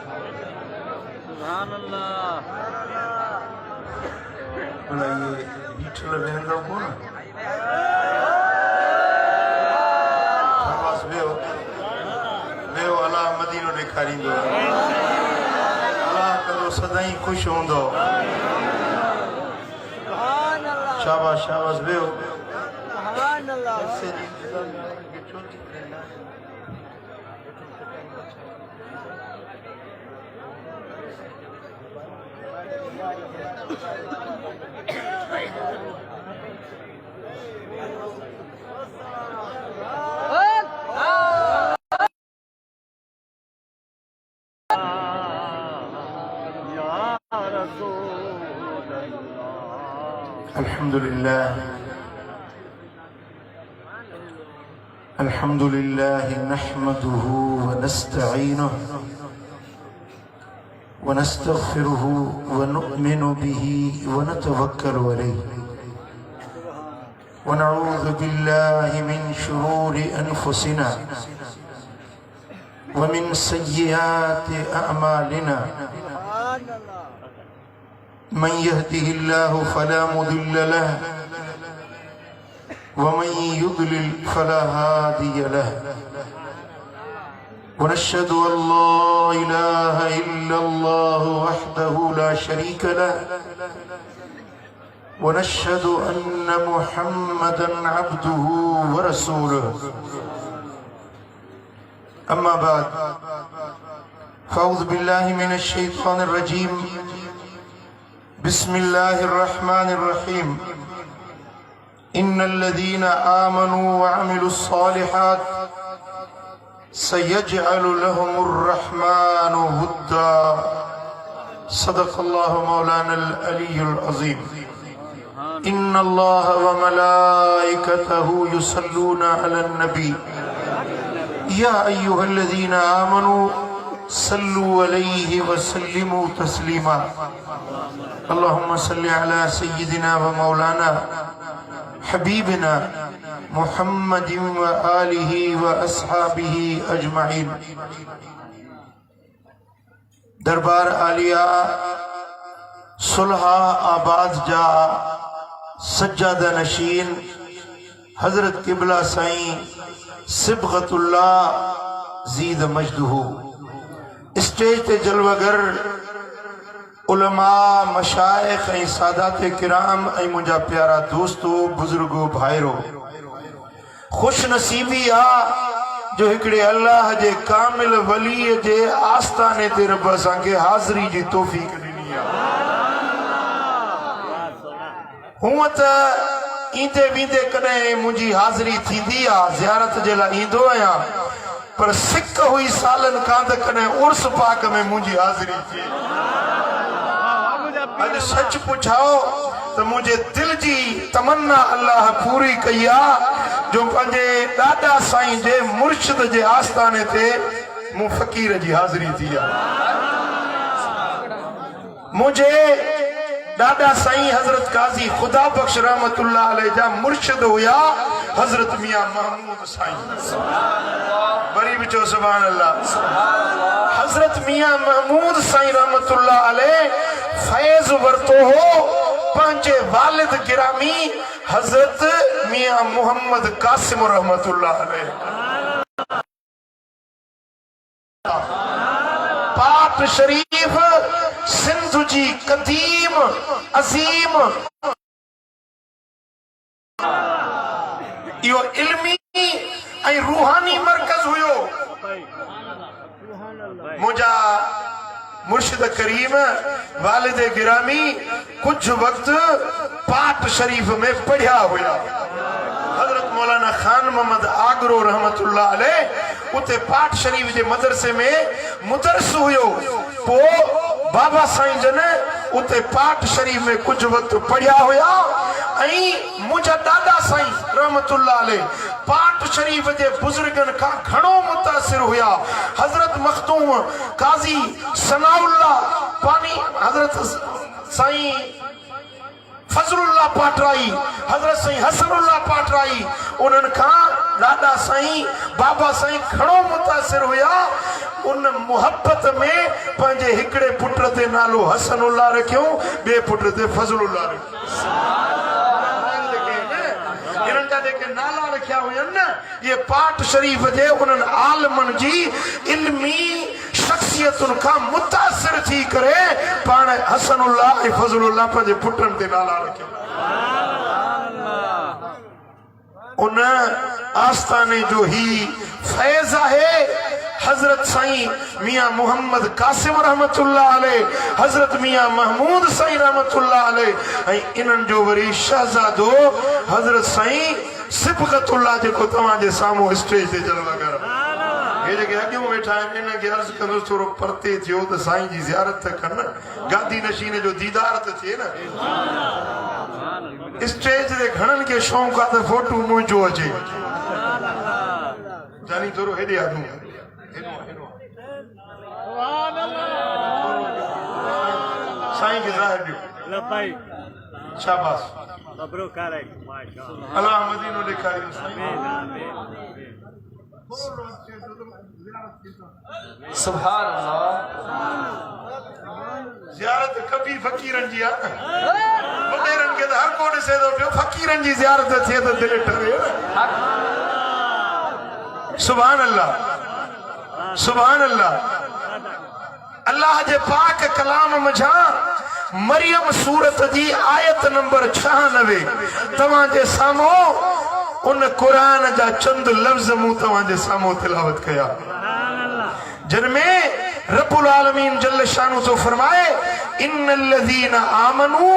सुभान अल्लाह। बोला ये बीठल वेंदो कोन शाबाश वेओ वेओ अल्लाह मदीनो ॾेखारींदो अल्लाह कंदो सदाई ख़ुशि हूंदो। शाबाश शाबाश वेओ। अल्हम्दुलिल्लाह नहमदुहु व नस्तईनुहु व नस्तगफिरुहु व नु'मिनु बिही व नतवक्कलु अलैहि व नऊज़ु बिल्लाहि मिन शुरूरि अनफुसिना व मिन सय्यिआति अअमालिना मन यहदिहिल्लाहु फला मुदिल्ल लहु वमन युद्लिल फला हादिय लहु वनश्हदु अल्ला इलाहा इल्लल्लाहु वहदहु ला शरीक लहु वनश्हदु अन्न मुहम्मदन अब्दुहु व रसूलुहु अम्मा बाद फ़अऊज़ु बिल्लाहि मिनश शैतानिर रजीम बिस्मिल्लाहिर रहमानिर रहीम इन्नल्लज़ीना आमनू व अमिलुस सालिहात सयजअलु लहुमुर रहमानु वुद्दा सदक़ल्लाहु मौलानल अलीयुल अज़ीम। इन्नल्लाह व मलाइकतहु युसल्लूना अलन नबी या अय्युहल्लज़ीना आमनू सल्लु अलैहि व सल्लिमू तस्लीमा। अल्लाहुम्मा सल्लि अला सय्यिदिना व मौलाना हबीबिना मुहम्मदिन व आलिहि व अस्हाबिहि अजमईन। दरबार आलिया सुलहा आबाद जा सज्जादा नशीन हजरत किबला साईं सिबगतुल्लाह जीद मजदहू स्टेज ते जलवागर उलमा मशाइख ऐं सादात किराम ऐं मुंहिंजा प्यारा दोस्तो बुजुर्गो भाइरो खुश नसीबी आ जो हिकड़े अल्लाह जे कामिल वली जे आस्थाने ते रब असांखे हाज़िरी जी तौफ़ीक़ ॾिनी आहे। हूअं त ईंदे वेंदे कॾहिं मुंहिंजी हाज़िरी थींदी आहे ज़ियारत जे लाइ ईंदो आहियां पर सिक हुई सालन खां त कॾहिं उर्स पाक में मुंहिंजी हाज़िरी थिए। अॼु सच पुछाओ त मुंहिंजे दिल जी तमन्ना अल्लाह पूरी कई आहे जो पंहिंजे ॾाॾा साईं जे मुर्शिद जे आस्थाने ते मूं फ़कीर जी हाज़िरी थी आहे। मुंहिंजे ॾाॾा साईं हज़रत काज़ी ख़ुदा बख्श रहमतुल्लाह अलैह जा मुर्शिद हुया हज़रत मियां महमूद साईं। बरी भी चो सुभान अल्लाह। हज़रत मियां महमूद साईं रहमतुल्लाह अलैह फैज़ वरतो हो पंहिंजे वालिद गिरामी हज़रत मियां मोहम्मद कासिम रहमतुल्लाह अलैह। पाक शरीफ सिंध जी कदीम अजीम यो इल्मी ऐं रूहानी मरकज हुयो। मुंहिंजा मुर्शिद करीम वालिद गिरामी कुछ वक्त पाट शरीफ में पढ़िया हुया। हजरत मौलाना खान मोहम्मद आगरो रहमतुल्लाह अलैह उते पाट शरीफ जे मदरसे में मुदरस हुयो। पो बाबा साईं जन उते पाट शरीफ में कुछ वक्त पढ़िया हुया ऐं मुंहिंजा ॾाॾा साईं रहमतुल्लाह अलैह पाट शरीफ जे बुजुर्गन खां घणो मुतासिर हुया। हजरत मखदूम काजी सनाउल्लाह पानी हजरत साईं फजलुल्लाह पाटराई हजरत साईं हसनुल्लाह पाटराई उन्हनि खां ॾाॾा साईं बाबा साईं घणो मुतासिर हुया। उन मोहब्बत में पंहिंजे हिकिड़े पुट ते नालो हसनुल्लाह रखियो, ॿिए पुट ते फज़लुल्लाह रखियो। इन्हनि जा जेके नाला रखिया हुयनि न, ये पाठ शरीफ जे उन्हनि आलमनि जी इल्मी शख्सियतुनि खां मुतासिर थी करे पाण हसनुल्लाह ऐं फज़लुल्लाह पंहिंजे पुटनि ते नाला रखिया। उन आस्थाने जो ही फैज़ आहे हजरत साईं मियां मोहम्मद कासिम रहमतुल्लाह अलैह, हजरत मियां महमूद साईं रहमतुल्लाह अलैह ऐं इन्हनि जो वरी शहजादो हजरत साईं सिबगतुल्लाह जेको तव्हांजे साम्हूं स्टेज ते जलवा कर। हे जेके अॻियों वेठा आहिनि इनखे अर्ज़ु कंदुसि थोरो परते थियो त साईं जी ज़ियारत त कनि, गादी नशीन जो दीदार त थिए न। स्टेज ते घणनि खे शौक़ु आहे त फोटू मुंहिंजो अचे, जानी थोरो हेॾे आदू साईं खे ज़ाहिर ॾियो। शाबाश, अल्लाह मदीनो ॾेखारियो। सुभान अल्लाह। ज़ियारत कभी फ़कीरनि जी आहे न, वॾेरनि खे त हर को ॾिसे थो पियो, फ़कीरनि जी ज़ियारत थिए त दिलि ठरे न। सुभान अल्लाह, सुभान अल्लाह। अल्लाह जे पाक कलाम मझां मरियम सूरत जी आयत नंबर 96 तव्हांजे साम्हूं उन कुरान जा चंद लफ्ज़ मूं तव्हांजे साम्हूं तिलावत कया, जिनमें रब्बुल आलमीन जल्ल शानु तो फरमाए इन्नल्लज़ीना आमनू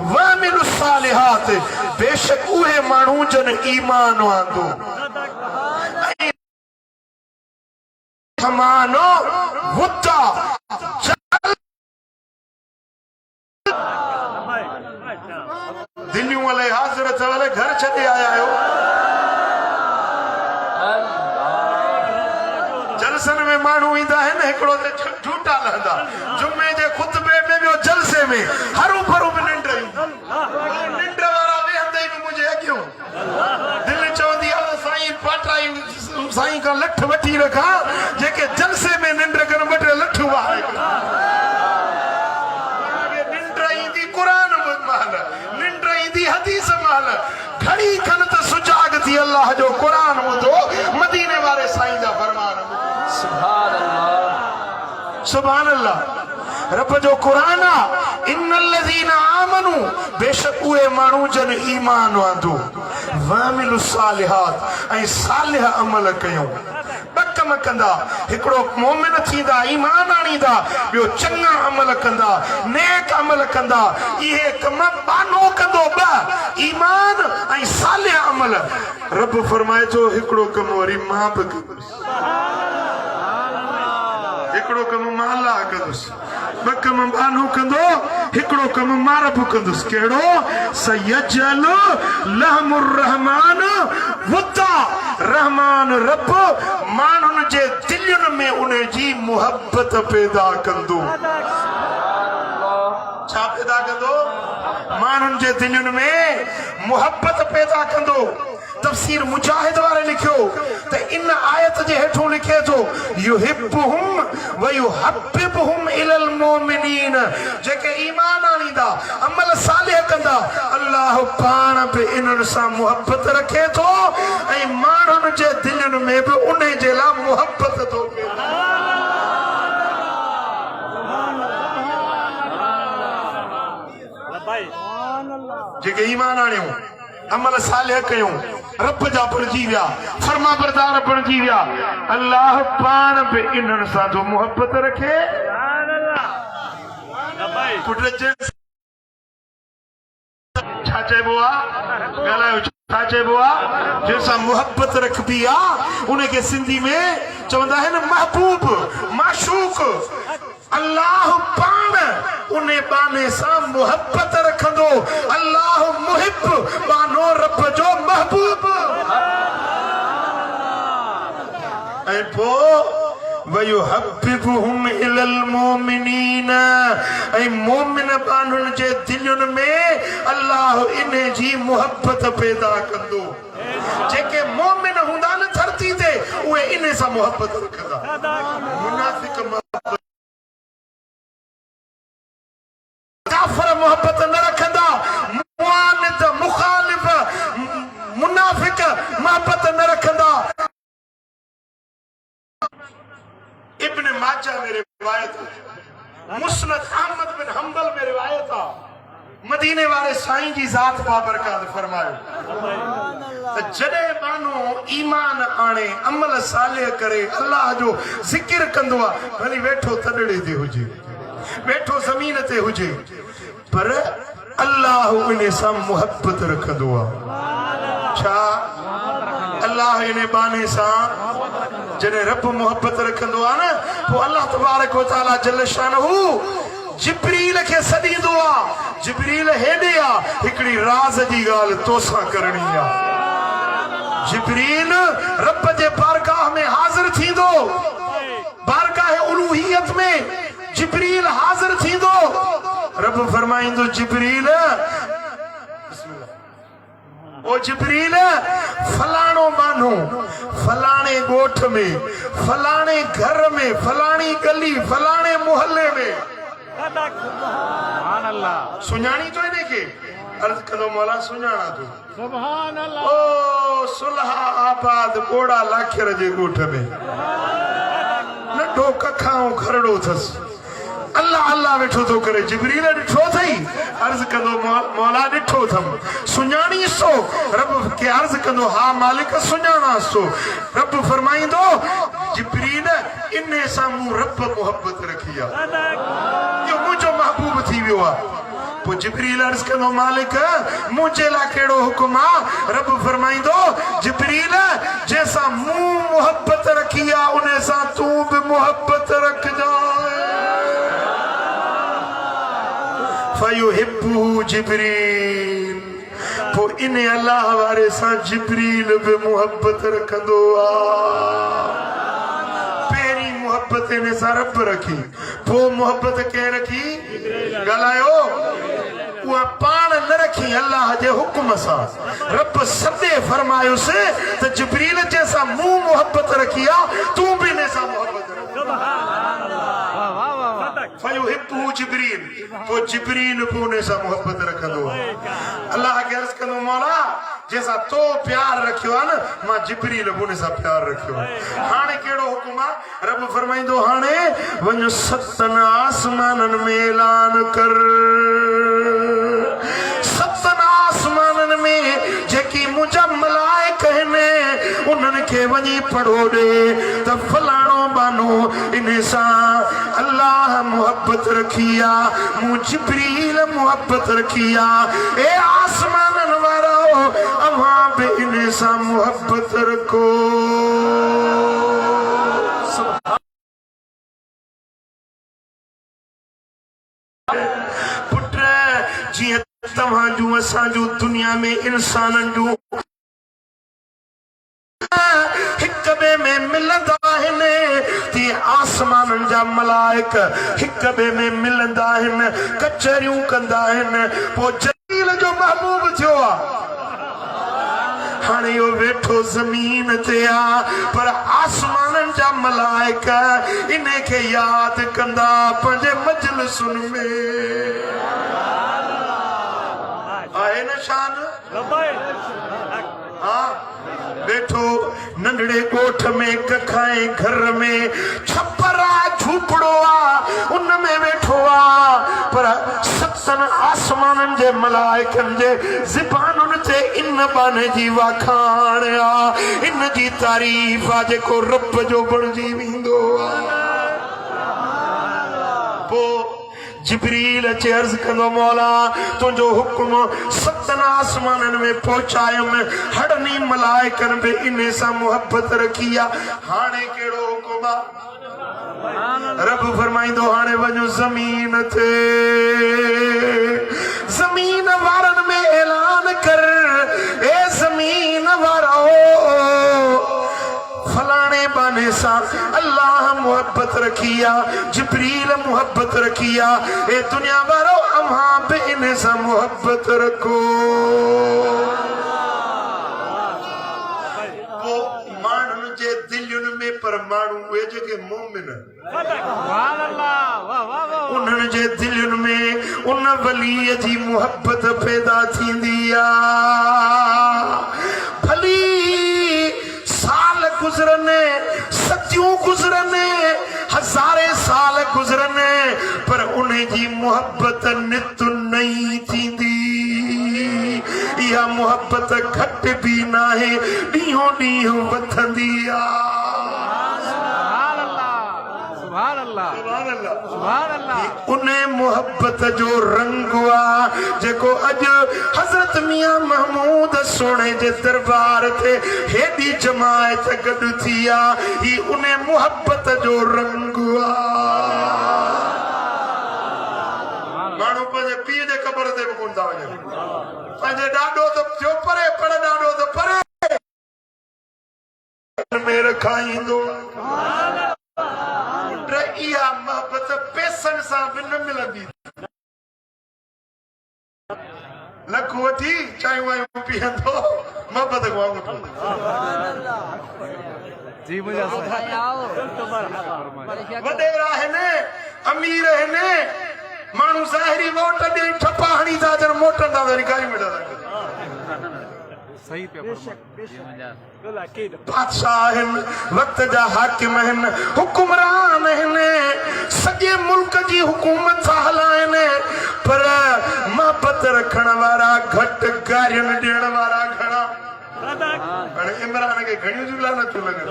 व अमिलुस सालिहात, बेशक उहे माण्हू जन ईमान आंदो हमानो वुद्दा दिल्लियों वाले हाज़रत वाले घर छॾे आया आहियो। जलसन में माण्हू ईंदा आहिनि, हिकिड़ो ते झूठा लहंदा, जुमे जे खुतबे में ॿियो जलसे में हरू भरू बि निंड निंड वारा वेहंदे बि मुंहिंजे अॻियों। दिलि चवंदी आहे साईं पाटाई साईं खां लठ वठी रखां, जेके जलसे में निंड कनि ॿ टे लठ वारे। निंड ईंदी क़ुरान महल, निंड ईंदी हदीस महल, घड़ी खन त सुजाग थी अल्लाह जो क़ुरान ॿुधो, मदीने वारे साईं जा फरमान। सुभान अल्लाह, सुभान अल्लाह। रब जो कुरान आहे इन्नल्लज़ीना आमनू, बेशक उहे माण्हू जन ईमान आंदो व अमिलुस सालिहात ऐं सालिह अमल कयूं। ॿ कम कंदा, हिकिड़ो मोमिन थींदा, ईमान आणींदा, ॿियो चङा अमल कंदा, नेक अमल कंदा। इहे कम बानो कंदो ॿ, ईमान ऐं सालिह अमल। रब फरमाए थो हिकिड़ो कम वरी मां बि कंदुसि, हिकिड़ो कम मां अल्लाह कंदुसि, ॿ कम बानो कंदो, हिकिड़ो कम मां रब कंदुसि। कहिड़ो? सयजलु लहमुर रहमान वुद्दा, रहमान रब माण्हुनि जे दिलयुनि में उन जी मुहबत पैदा कंदो। छा पैदा कंदो? माण्हुनि जे दिलयुनि में मुहबत पैदा कंदो। तफसीर मुजाहिद वारे लिखियो त इन आयत जे हेठों लिखे थो युहिब्बुहुम व युहब्बिबुहुम इलल मोमिनीन, जेके ईमान आणींदा, अमल सालिह कंदा, अल्लाह पाण बि इन्हनि सां मुहबत रखे थो ऐं माण्हुनि जे दिलयुनि में बि उन जे लाइ मुहबत थो जेके ईमान आणियूं, अमल सालिह कयूं, रब जा बणजी विया, फर्मा बरदार बणजी विया, अल्लाह पाण बि इन्हनि सां जो मुहबत रखे। छा चइबो आहे? ॻाल्हायो, छा चइबो आहे? जंहिंसां मुहबत रखबी आहे उनखे सिंधी में चवंदा आहिनि महबूब, माशूक। अल्लाह पाण उन बाने सां मुहबत रखंदो, अल्लाह मुहिब बानो रब जो महबूब। ऐं पोइ वयुहब्बिबुहुम इलल मोमिनीन, ऐं मोमिन बानुनि जे दिलयुनि में अल्लाह इन जी मुहबत पैदा कंदो। जेके मोमिन हूंदा न धरती ते, उहे इन सां मुहबत रखंदा। मुनाफिक माजा में रिवायत मुस्नद अहमद बिन हंबल में रिवायत आ मदीने वाले साईं जी जात बाबरकत फरमायो त जडे मानो ईमान आणे अमल साले करे अल्लाह जो जिक्र कंदो आ भली वेठो तडड़े ते हुजे वेठो जमीन ते हुजे पर अल्लाह इने सां मोहब्बत रखंदो आ छा अल्लाह इने बाने सां जडे रब मोहब्बत रखंदो आ न तो अल्लाह तबारक व तआला जल शानहू जिब्रील के सदींदो आ जिब्रील हेडे आ हिकड़ी राज जी गाल तोसा करनी आ जिब्रील रब जे बारगाह में हाजिर थींदो बारगाह उलूहियत में जिब्रील हाजिर थींदो रब फरमाइंदो जिब्रील ओ जिब्रील फलाणो मानो फलाणे गोठ में फलाणे घर में फलाणी गली फलाणे मोहल्ले में सुञाणी तो इने के अर्ज कदो मौला सुञाणा तो सुभान अल्लाह ओ सुलह आबाद बोड़ा लाखेर जे गोठ में नंढो कखाओ खरड़ो थस अल्लाह अल्लाह वेठो तो करे जिब्रील ॾिठो थई अर्ज कंदो मौला ॾिठो थम सुञाणी सो रब के अर्ज कंदो हा मालिक सुञाणा सो रब फरमाइंदो जिब्रील इने सां मूं रब मोहब्बत रखी आ यो मुंहिंजो महबूब थी वियो आ पो जिब्रील अर्ज कंदो मालिक मुंहिंजे लाइ कहिड़ो हुकुम आ रब फरमाइंदो जिब्रील जंहिंसां मूं मोहब्बत रखी आ उन सां तूं बि मोहब्बत रखजां फयुहिब्बुहु जिब्रील पो इन अल्लाह वारे सां जिब्रील बि मोहब्बत रखंदो आ पहिरीं मोहब्बत इन सां रब रखी पो मोहब्बत कंहिं रखी ॻाल्हायो उहा पाण न रखी अल्लाह जे हुकुम सां रब सदे फरमायुसि त जिब्रील जंहिंसां मूं मोहब्बत रखी आहे तूं बि इन सां मोहब्बत फयुहिब्बुहु जिब्रील पो जिब्रील बि उन सां मोहब्बत रखंदो अल्लाह खे अर्ज़ कंदो मौला जंहिंसां तो प्यार रखियो आहे न मां जिब्रील बि उन सां प्यार रखियो हाणे कहिड़ो हुकुम आहे रब फरमाईंदो हाणे वञ सतनि आसमाननि में ऐलान कर सतनि आसमाननि में जेकी मुंहिंजा मलाइक आहिनि उन्हनि खे वञी पढ़ो ॾे त फलाणो बानो इन सां अल्लाह मोहब्बत रखी आ मूं जिब्रील मोहब्बत रखी आ ए आसमाननि वारो अव्हां बि इन सां मोहब्बत रखो पुट जीअं तव्हां जूं असां जूं दुनिया में इंसाननि जूं हिक ॿिए में मिलंदा आहिनि तीअं आसमाननि जा मलाइक हिक ॿिए में मिलंदा आहिनि कचहरियूं कंदा आहिनि पोइ जलील जो महबूब थियो आहे हाणे इहो वेठो ज़मीन ते आ पर आसमाननि जा मलाइक इन खे यादि कंदा पंहिंजे मजलिसुनि में आहे न शान हा वेठो नंढड़े गोठ में कखाए घर में छपरा झूपड़ो आ उन में वेठो आ पर सतनि आसमाननि जे मलाइकनि जे ज़बानुनि ते इन बाने जी वाखाण आ इन जी तारीफ़ आ जेको रब जो बणिजी वेंदो आ पोइ जिब्रील अचे अर्ज़ कंदो मौला तुंहिंजो हुकुम सतनि आसमाननि में पहुचायुमि हड़नी मलाइकनि बि इन सां मोहब्बत रखी आहे हाणे कहिड़ो हुकुम आहे रब फरमाईंदो हाणे वञो ज़मीन ते ज़मीन वारनि में ऐलान कर ए ज़मीन वारो फलाणे बाने सां अल्लाह मोहब्बत रखी आ जिब्रील मोहब्बत रखी आ ए दुनिया वारो अव्हां बि इन सां मोहब्बत रखो पोइ माण्हुनि जे दिलयुनि में पर माण्हू उहे जेके मोमिन उन्हनि जे दिलयुनि में उन वलीअ जी मोहब्बत पैदा थींदी आ भली साल गुज़रने सदियूं गुज़रने हज़ारे साल गुज़रने पर उन्हें जी मोहब्बत नित नहीं थींदी। या मोहब्बत घट भी ना है, ॾींहों ॾींहों वधंदी आहे। उन्हें मोहब्बत जो रंग आ जेको अज हजरत मियां महमूद सोने जे दरबार ते हेडी जमायत गॾु थी आ। ही उन्हें मोहब्बत जो रंग आ। माण्हू पंहिंजे पीउ जे क़बर ते बि कोन था वञनि, पंहिंजे ॾाॾो त थियो परे, पर ॾाॾो त परे में रखाईंदो। इहा मोहब्बत पैसनि सां बि न मिलंदी। लख वठी चांहियूं वायूं पीअंदो, मोहब्बत को वठो। वॾेरा आहिनि, अमीर आहिनि, माण्हू ज़ाहिरी वोट ॾेई ठपा हणी था अचनि, मोटनि था वरी गारियूं वेठा था कनि। बादशाह आहिनि, वक़्त जा हाकिम आहिनि, हुकुमरान आहिनि, सॼे मुल्क जी हुकूमत था हलाइनि, पर मोहब्बत रखण वारा घटि, गारियुनि ॾियण वारा घणा। हाणे इमरान खे घणियूं जुला नथियूं लॻनि।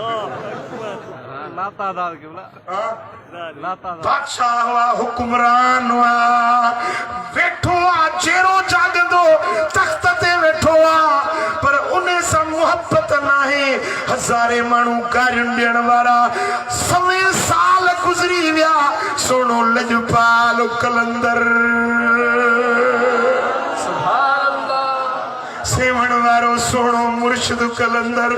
बादशाह हुआ, हुकुमरान हुआ, वेठो आ चेरो जागंदो तख्त ते वेठो आ, पर उन्हें सां मोहब्बत नाहे। हज़ारे माण्हू गारियुनि ॾियण वारा, 100 साल गुज़री विया, सोनो लजपाल कलंदर सेवण वारो सोनो मुर्शिद कलंदर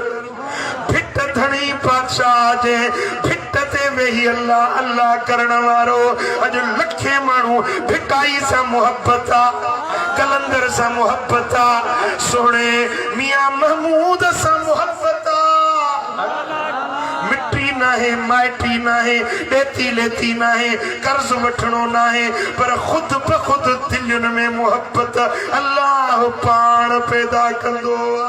भिट धणी बादशाह जे भिट ते वेही अल्लाह अल्लाह करण वारो। अॼु लखे माण्हू भिटाई सां मोहब्बत आ, कलंदर सां मोहब्बत आ, सोणे मियां महमूद सां मोहब्बत आ। मिट्टी नाहे, माइटी नाहे, ॾेती लेती नाहे, कर्ज वठणो नाहे, पर खुद ब खुद दिलयुनि में मोहब्बत अल्लाह पाण पैदा कंदो आ।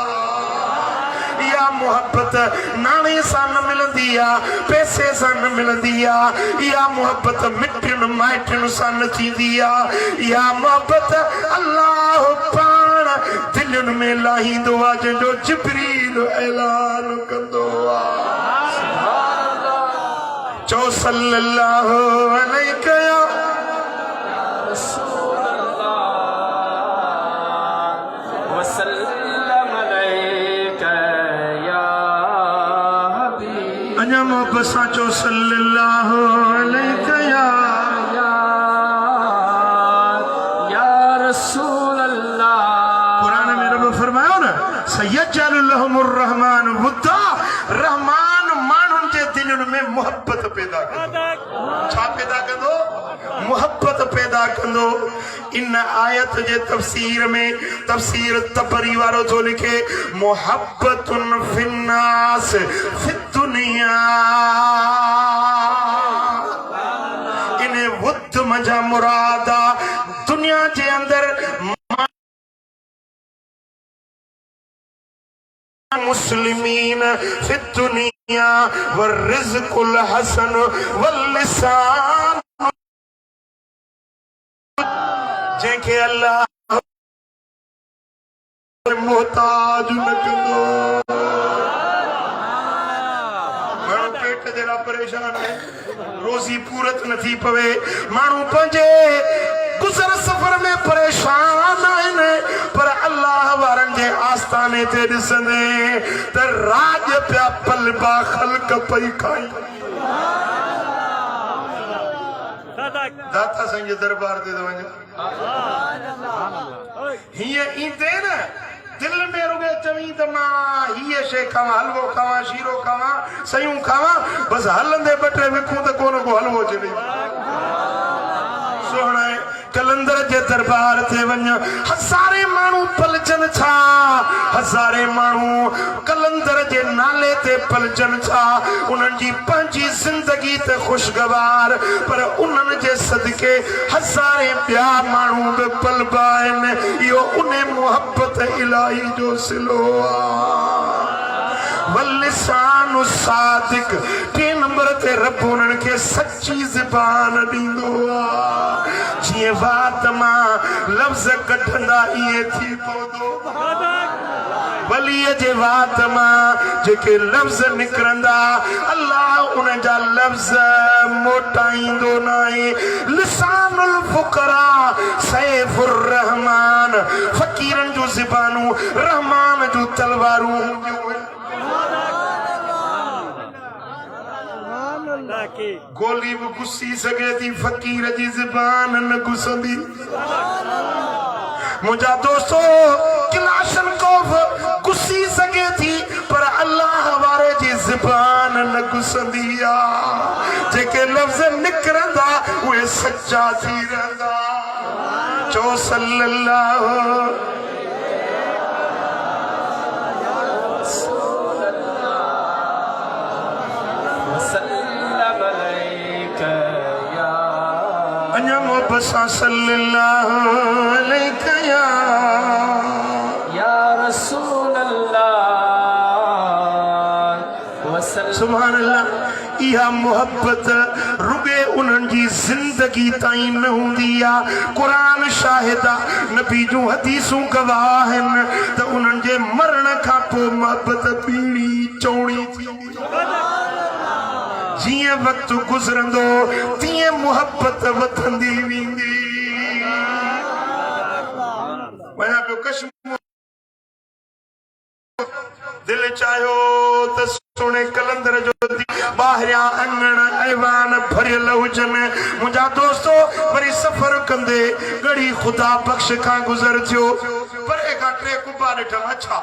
इहा मोहब्बत नाणे सां न मिलंदी आ, पैसे सां न मिलंदी आ। इहा मोहब्बत मिटियुनि माइटियुनि सां न थींदी आ। इहा मोहब्बत अल्लाह पाण दिलयुनि में लाहींदो आ, जंहिंजो जिब्रील ऐलान कंदो आ। चओ सल्लल्लाहु अलैहि वसल्लम अलैका या हबीब। अञा मोहब्बत सां चओ सल्लल्लाहु अलैहि या रसूल अल्लाह। कुरान में रब फरमायो न, सयजअलु लहुमुर रहमान वुद्दा, रहमान माण्हुनि जे दिलनि में मोहब्बत पैदा कंदो। छा पैदा कंदो? मोहब्बत पैदा कंदो। इन आयत जे तफसीर में तफसीर तबरी वारो थो लिखे, मोहब्बतुन फिन्नास फिद्दुनिया। इन वुद्द मजा मुरादा दुनिया जे अंदर मुस्लिमीन फिद्दुनिया वर्रिज़्कुल हसन वल्लिसान। जंहिंखे अल्लाह मोहताज न कंदो। माण्हू पेट जे लाइ परेशान आहे, रोज़ी पूरत नथी पवे, माण्हू पंहिंजे गुज़र सफ़र में परेशान आहिनि, पर अल्लाह वारनि जे आस्थाने ते ॾिसंदे त राज पिया पल बा ख़ल्क़ पई खाई। दाता साईं जे दरबार ते तो वञो, हीअं ईंदे न दिल में रुगे चवी त मां हीअ शइ खावां, हलवो खावां, शीरो खावां, सयूं खावां, बसि हलंदे ॿ टे विखूं त कोन को हलवो अचे ॾेई। सोहणा कलंदर जे दरबार ते वञ, हज़ारे माण्हू पलजनि छा, हज़ारे माण्हू कलंदर जे नाले ते पलजनि छा। उन्हनि जी पंहिंजी ज़िंदगी त ख़ुशगवार, पर उन्हनि जे सदके हज़ारे ॿिया माण्हू बि पलबा आहिनि। इहो उन मोहब्बत इलाही जो सिलो आहे। वलिसानु सादिक टे नंबर ते रब उन्हनि खे सच्ची ज़बान ॾींदो आहे जीअं वात मां लफ़्ज़ कढंदा इएं थी पवंदो वलीअ जे वात मां जेके लफ़्ज़ निकिरंदा अल्लाह उन जा लफ़्ज़ मोटाईंदो न आहे लिसानुल फुकरा सैफुर रहमान फ़क़ीरनि जूं ज़बानूं रहमान जूं तलवारूं गोली भी गुस्सी सके थी फ़क़ीर जी ज़बान न गुस्संदी मुझा दोस्तों किलाशनकोफ गुस्सी सके थी पर अल्लाह वारे जी ज़बान न गुस्संदी आ जेके लफ़्ज़ निकरंदा उहे सच्चा थी रहंदा चो सल्लल्लाहु बसा सल्लल्लाहु अलैहि या रसूल अल्लाह वसल्लम सुभान अल्लाह इहा मोहब्बत रुगे उन्हनि जी ज़िंदगी ताईं न हूंदी आहे क़ुरान शाहिद आहे नबी जूं हदीसूं गवाह आहिनि त उन्हनि जे मरण खां पोइ मोहब्बत पीणी चौड़ी थींदी जिए वक्त गुजरंदो तीअं मोहब्बत वधंदी वेंदी वञा पियो कश्मीर दिल चाहियो त सोने कलंदर जो ॿाहिरियां अंगण ऐवान भरियल हुजनि मुंहिंजा दोस्तो वरी सफ़र कंदे गड़ी खुदा बख्श खां गुज़र थियो पर एका टे कुबा ॾिठा अच्छा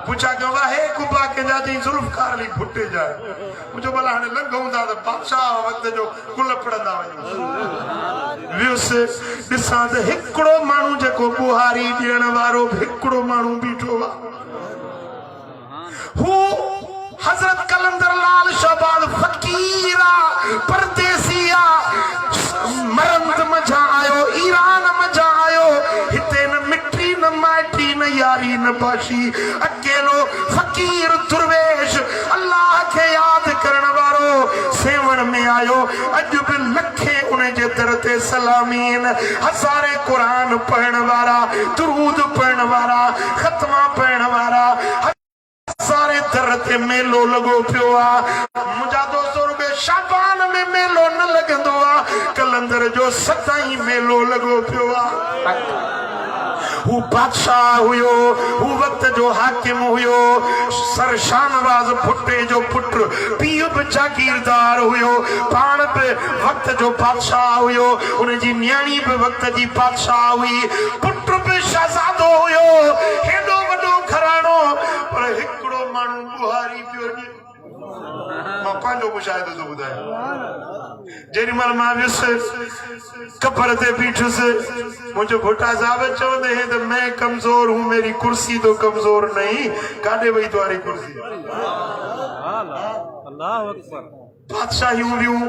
पुछा क्यों हे कुबा के जा जी जुल्फकार ली फुटे जाए मुझे भला हाणे लंघूं था त बादशाह वक्त जो कुल पड़ंदा वञूं वियुसि ॾिसां त हिकिड़ो माण्हू जेको बुहारी ॾियण वारो हिकिड़ो माण्हू बीठो आहे हू हज़रत कलंदर लाल शहबाज फ़कीरा परदेसिया मरंद मजा आयो ईरान मजा आयो हिते न मिट्टी न माटी न यारी न बाशी अकेलो फ़कीर दुर्वेश अल्लाह के याद करण वारो सेवण में आयो अज भी लखे उन जे दर ते सलामीन हज़ारे कुरान पढ़ण वारा दुरूद पढ़ण वारा ख़त्मा पढ़ण वारा सारे दर ते मेलो लगो पियो आहे मुंहिंजा दोस्तो रुगे शाबान में मेलो न लॻंदो आहे कलंदर जो सदाई मेलो लगो पियो आहे हू बादशाह हुयो हू वक्त जो हाकिम हुयो सर शाहनवाज़ भुट्टे जो पुट पीउ भी जागीरदार हुयो पाण भी वक्त जो बादशाह हुयो उन जी न्याणी भी वक्त जी बादशाह हुई पुट भी शहजादो हुयो हेॾो वॾो घराणो पर हिकिड़ो माण्हू बुहारी पियो मां पंहिंजो मुशाहिदो थो ॿुधायां जेॾी महिल मां वियुसि कबर ते बीठुसि मुंहिंजो भुटा साहिब चवंदे हे त मैं कमज़ोर हूं मेरी कुर्सी तो कमज़ोर नहीं काॾे वई तुम्हारी कुर्सी बादशाहियूं वियूं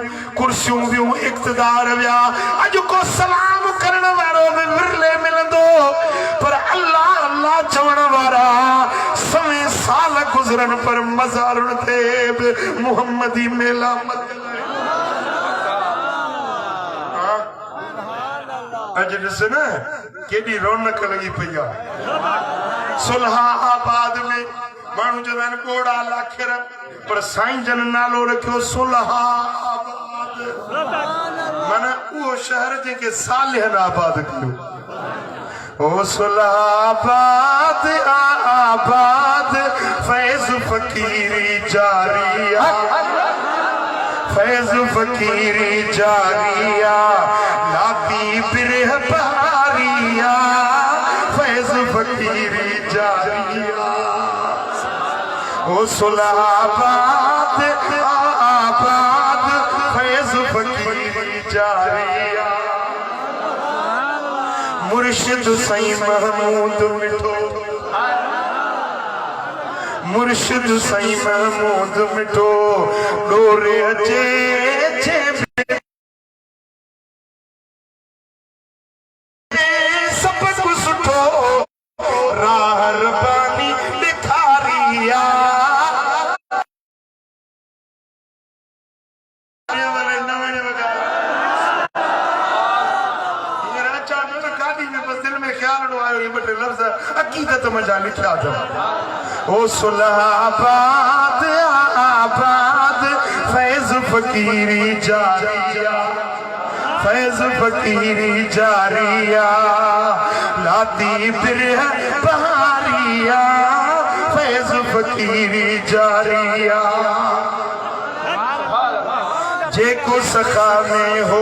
कुर्सियूं वियूं इक़्तिदार विया अॼु को सलाम करण वारो बि विरले मिलंदो पर अल्लाह अल्लाह चवण वारा समय साल गुज़रन पर मज़ारुनि ते बि मुहम्मदी मेला अॼु ॾिस न केॾी रौनक लॻी पई आहे सुलहा आबाद में माण्हू चवंदा आहिनि ॻोड़ा लाखिर पर साईं जन नालो रखियो सुलहा आबाद माना उहो शहर जेके सालिहन आबाद कयो ओ सुलहा आबाद आबाद फैज़ फ़कीरी जारिया फैज़ फ़कीरी जारिया लाती बिरह बहारिया फैज़ फ़कीरी जारिया ओ सुलहा आबाद आबाद फैज़ फ़कीरी जारिया मुर्शिद साईं महमूद मिठो मुर्शिद साईं महमूद मिठो डोरे अचे सब कुछ सुठो राह रबानी ॾेखारिया ॻाल्हि आयो ये बटे लफ़्ज़ अक़ीदत में जा लिखिया था ओ सुलहाबाद आबाद फैज़ फकीरी जारिया फैज़ फकीरी जारिया लाती बिरह बहारिया फैज़ फकीरी जारिया जेको सखा में हो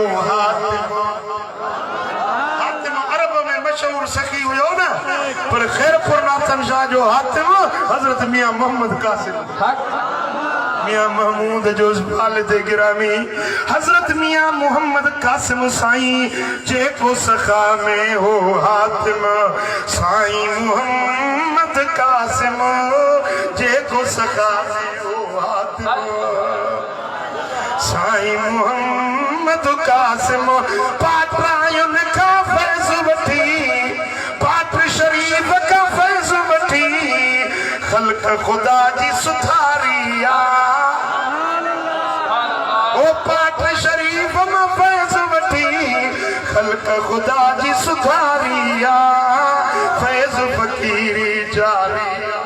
हातिम अरब में मशहूर सखी हुयो ना पर खैरपुर नाथन शाह जो हातिम हजरत मियां मोहम्मद कासिम मियां महमूद जो वालिद गिरामी हजरत मियां मोहम्मद कासिम साईं जेको सखा में हो हातिम साईं मोहम्मद कासिम जेको सखा में हो हातिम साईं मोहम्मद कासिम पाटरायुन का फैज़ वठी पाट शरीफ का फैज़ वठी खल्क खुदा जी सुधारिया ओ पाट शरीफ में फैज़ वठी खल्क खुदा जी सुधारिया फैज़ फकीरी जारिया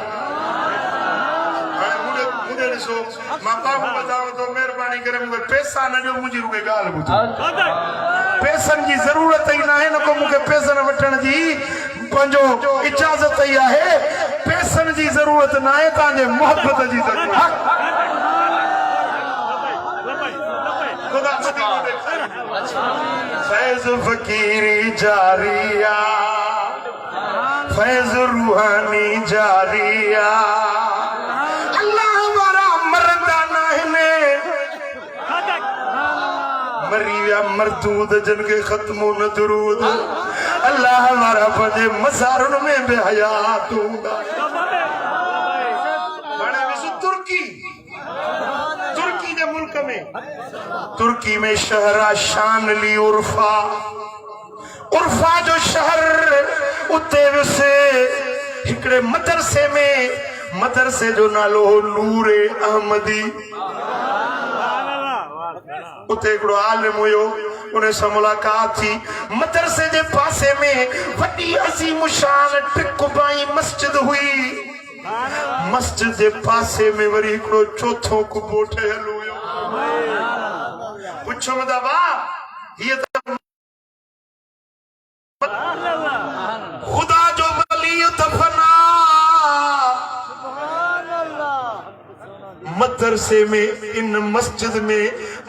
मां बाबू बताओ तो मेहरबानी करे मुझे पैसा न जो मुझी रुके गाल बुझो पैसन की जरूरत ही ना है न को मुझे पैसन वठण जी पंजो इजाजत ही है पैसन की जरूरत ना है ताने मोहब्बत की जरूरत खुदा फैज़ फकीरी जारिया फैज़ रूहानी जारिया मरिया मरदूद जिनके खत्मो न दुरूद अल्लाह हमारा बजे मसारुन में बेहयात होगा बड़े विशु तुर्की के मुल्क में तुर्की में शहरा शानली उर्फा जो शहर उते विसे हिकड़े मदरसे जो नालो नूरे अहमदी उते हिकड़ो आलिम हुयो उन्हें से मुलाकात थी मदरसे जे पासे में वडी अजीम शान टिकुबाई मस्जिद हुई मस्जिद जे पासे में वरी हिकड़ो चौथो कुबो ठहियल हुयो पुछो मदावा ये खुदा जो वली दफना मदरसे में इन मस्जिद में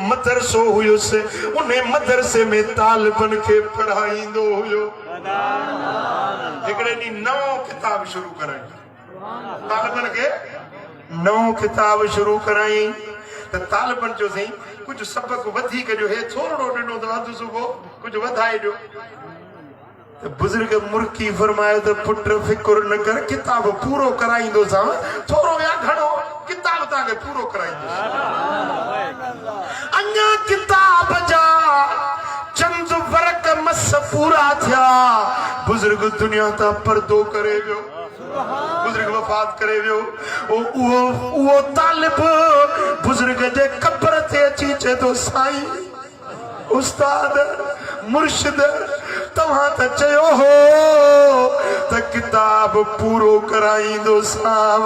मदरसो हुयो से उन्हें मदरसे में तालिबन के पढ़ाईंदो हुयो हिकड़े नी नओं किताब शुरू कराई तालिबन के नओं किताब शुरू कराई त तालिबन जो सही कुछ सबक वधी के जो है थोड़ो ॾिनो त अधु सुबो कुछ वधाए ॾियो बुजुर्ग मुर्की फरमायो त पुट फिक्र न कर किताब पूरो कराईंदो सा थोड़ो या घणो किताब ताके पूरो कराईंदो अन्या किताब जा चंद वर्क मस पूरा थिया बुजुर्ग दुनिया ता पर्दो करे वियो बुजुर्ग वफात करे वियो वो तालिब बुजुर्ग जे कब्र ते अची चे तो साईं उस्ताद मुर्शिद तव्हां त चयो हो त किताब पूरो कराईंदो साव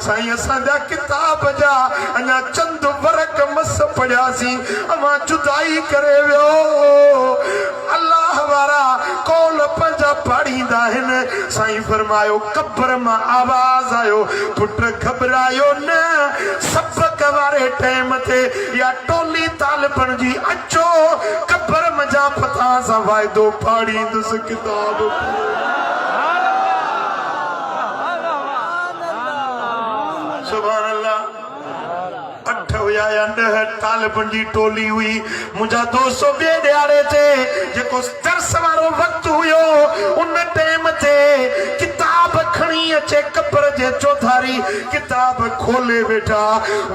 साईं असां जा किताब जा अञा चंद वर्क मस पढ़ियासीं अमां जुदाई करे वियो अल्लाह वारा कौल पंजा पढ़ींदा आहिनि साईं फरमायो कब्र मां आवाज़ आयो पुट घबरायो न सबक वारे टाइम ते या टोली तालिबन जी अचो कब्र मजा पता सा वायदो पाड़ींदुस किताब सुभान अल्लाह 8 हुया या 10 तालिबन जी टोली हुई मुंहिंजा दोस्त ॿिए ॾियारे ते जेको दर्स वारो वक़्तु हुयो उन टाइम ते किताब खणी अचे कब्र जे चौधारी किताब खोले वेठा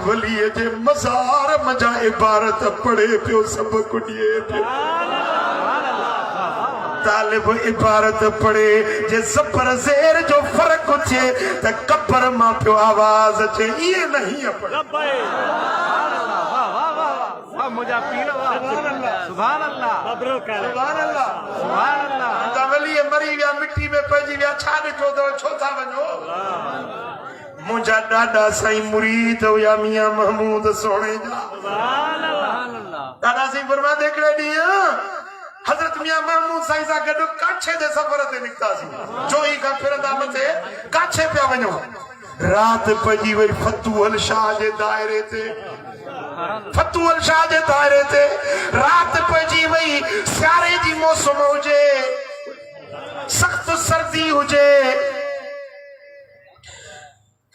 वलीअ जे मज़ार मजा इबारत पढ़े पियो सबक ॾिए पियो तालिब इबारत पढ़े जे ज़बर ज़ेर जो फर्क थिए त कब्र मां पियो आवाज़ अचे ये नहीं पढ़े मुझा पीर सुभान अल्लाह सुभान अल्लाह सुभान अल्लाह तवली मरी विया मिट्टी में पइजी विया छा ॾिठो तो छो था वञो मुंहिंजा ॾाॾा साईं मुरीद हुया मियां महमूद सोणे जा सुभान अल्लाह ॾाॾा साईं फरमाते हिकिड़े ॾींहुं हज़रत मियां महमूद साईं सां गॾु काछे जे सफ़र ते निकितासीं चोई खां फिरंदा मथे काछे पिया वञूं रात पइजी वई फतूहल शाह जे दायरे ते फतूहल शाह जे दायरे ते रात पइजी वई सियारे जी मौसम हुजे सख्त सर्दी हुजे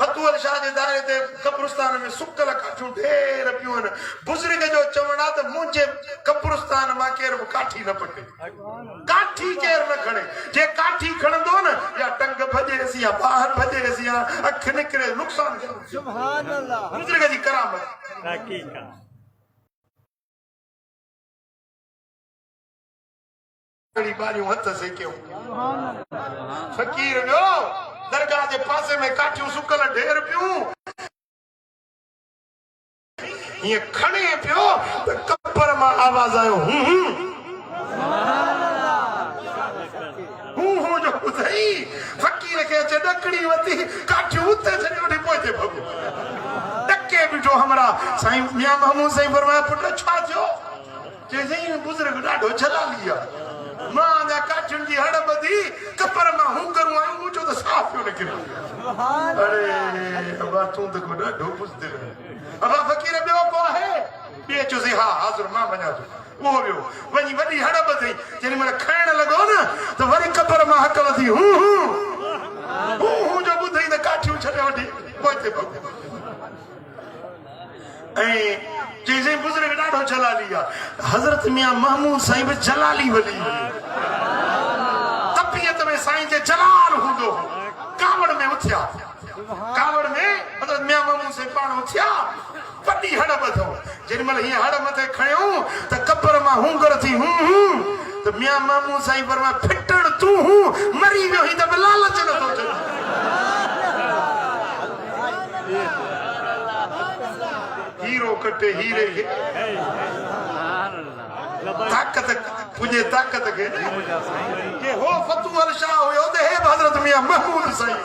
फतूहल शाह जे दायरे ते कब्रिस्तान में सुकल काठियूं ढेर पियूं आहिनि बुज़ुर्ग जो चवण आहे त मुंहिंजे कब्रिस्तान मां केरु बि काठी न पटे काठी केरु न खणे जे काठी खणंदो न या टंग भॼेसि या ॿाहिरि भॼेसि या अखि निकिरे नुक़सान सुभान अल्लाह बुज़ुर्ग जी करामत बारियूं हथ सेकियूं फ़कीर वियो दरगाह जे पासे में काठियूं सुकल ढेर पियूं ये खणे पियो त कब्र मां आवाज आयो हूं जो ॿुधई फ़कीर खे अचे ॾकड़ी वती काठियूं उते छॾे वठी पोइते भॻो ॾके बीठो हमरा साईं मियां महमूद साईं फरमाया पुट छा थियो चई बुज़ुर्ग ॾाढो जलाली आहे मां अञा काठियुनि जी हड़ ॿधी कब्र मां हूं करूं आयूं मुंहिंजो त साफ़ पियो निकिरे अरे अबा तूं त को ॾाढो बुज़दिल अबा फ़कीर ॿियो को आहे ॿिए चयोसि हा हाज़ुर मां वञा थो उहो वियो वञी वॾी हड़ ॿधई जेॾी महिल खाइण लॻो न त वरी कब्र मां हक वधी हूं जो ॿुधई त काठियूं छॾे वठी पोइते पहुतो ऐं चईं बुज़ुर्ग ॾाढो जलाली आहे हज़रत मियां महमूद साईं बि जलाली वली तबियत में साईं जे जलाल हूंदो कावड़ में उथिया कावड़ में हज़रत मियां महमूद साईं पाण उथिया वॾी हड़ ॿधो जेॾी महिल हीअं हड़ मथे खणियूं त कब्र मां हूंगर थी त मियां महमूद साईं फरमाया फिटण तूं मरी वियो ही त बि लालच नथो थिए हीरो कटे हीरे खे ताकत पुजे ताकत खे के हो फतूहल शाह हुयो त हे हज़रत मियां महमूद साईं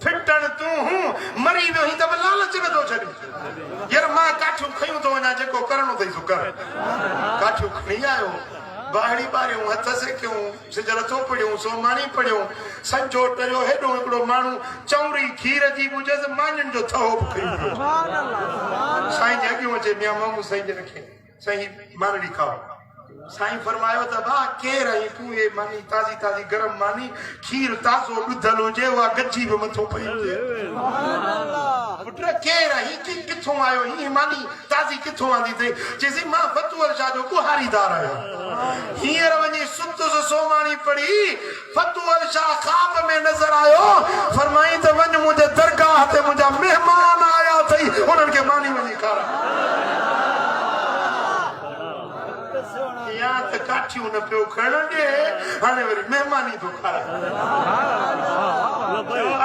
फिटण तूं मरी वियो ही त बि लालच नथो छॾे यार मां काठियूं खयूं थो वञा जेको करणो अथई सो कर काठियूं खणी आयो बाहड़ी बारियूं हथ सेकियूं सिजल चोपड़ियूं सोमाणी पढ़ियूं संजो टरियो हेॾो हिकिड़ो माण्हू चौरी खीर जी बुझसि माञनि जो थो बि खई साईं जे अॻियूं अचे मियां महमूद साईं जे रखे साईं मानड़ी खाओ साईं फरमायो त भा केरु आई तूं ये मानी ताज़ी ताज़ी गरम मानी खीर ताज़ो ॾुधल हुजे उहा गजी बि मथो पई हुजे पुट केरु आई किथों आयो हीअ मानी ताज़ी किथों आंदी अथई चइसि मां फतूहल शाह जो गुहारीदार आहियां हींअर वञी सुतुसि सोमाणी पढ़ी फतूहल शाह ख़्वाब में नज़र आयो फरमाई त वञ मुंहिंजे दरगाह ते मुंहिंजा महिमान आया अथई उन्हनि खे मानी वञी खाराए या त काठियूं न पियो खणण ॾे हाणे वरी महिमानी थो खाराए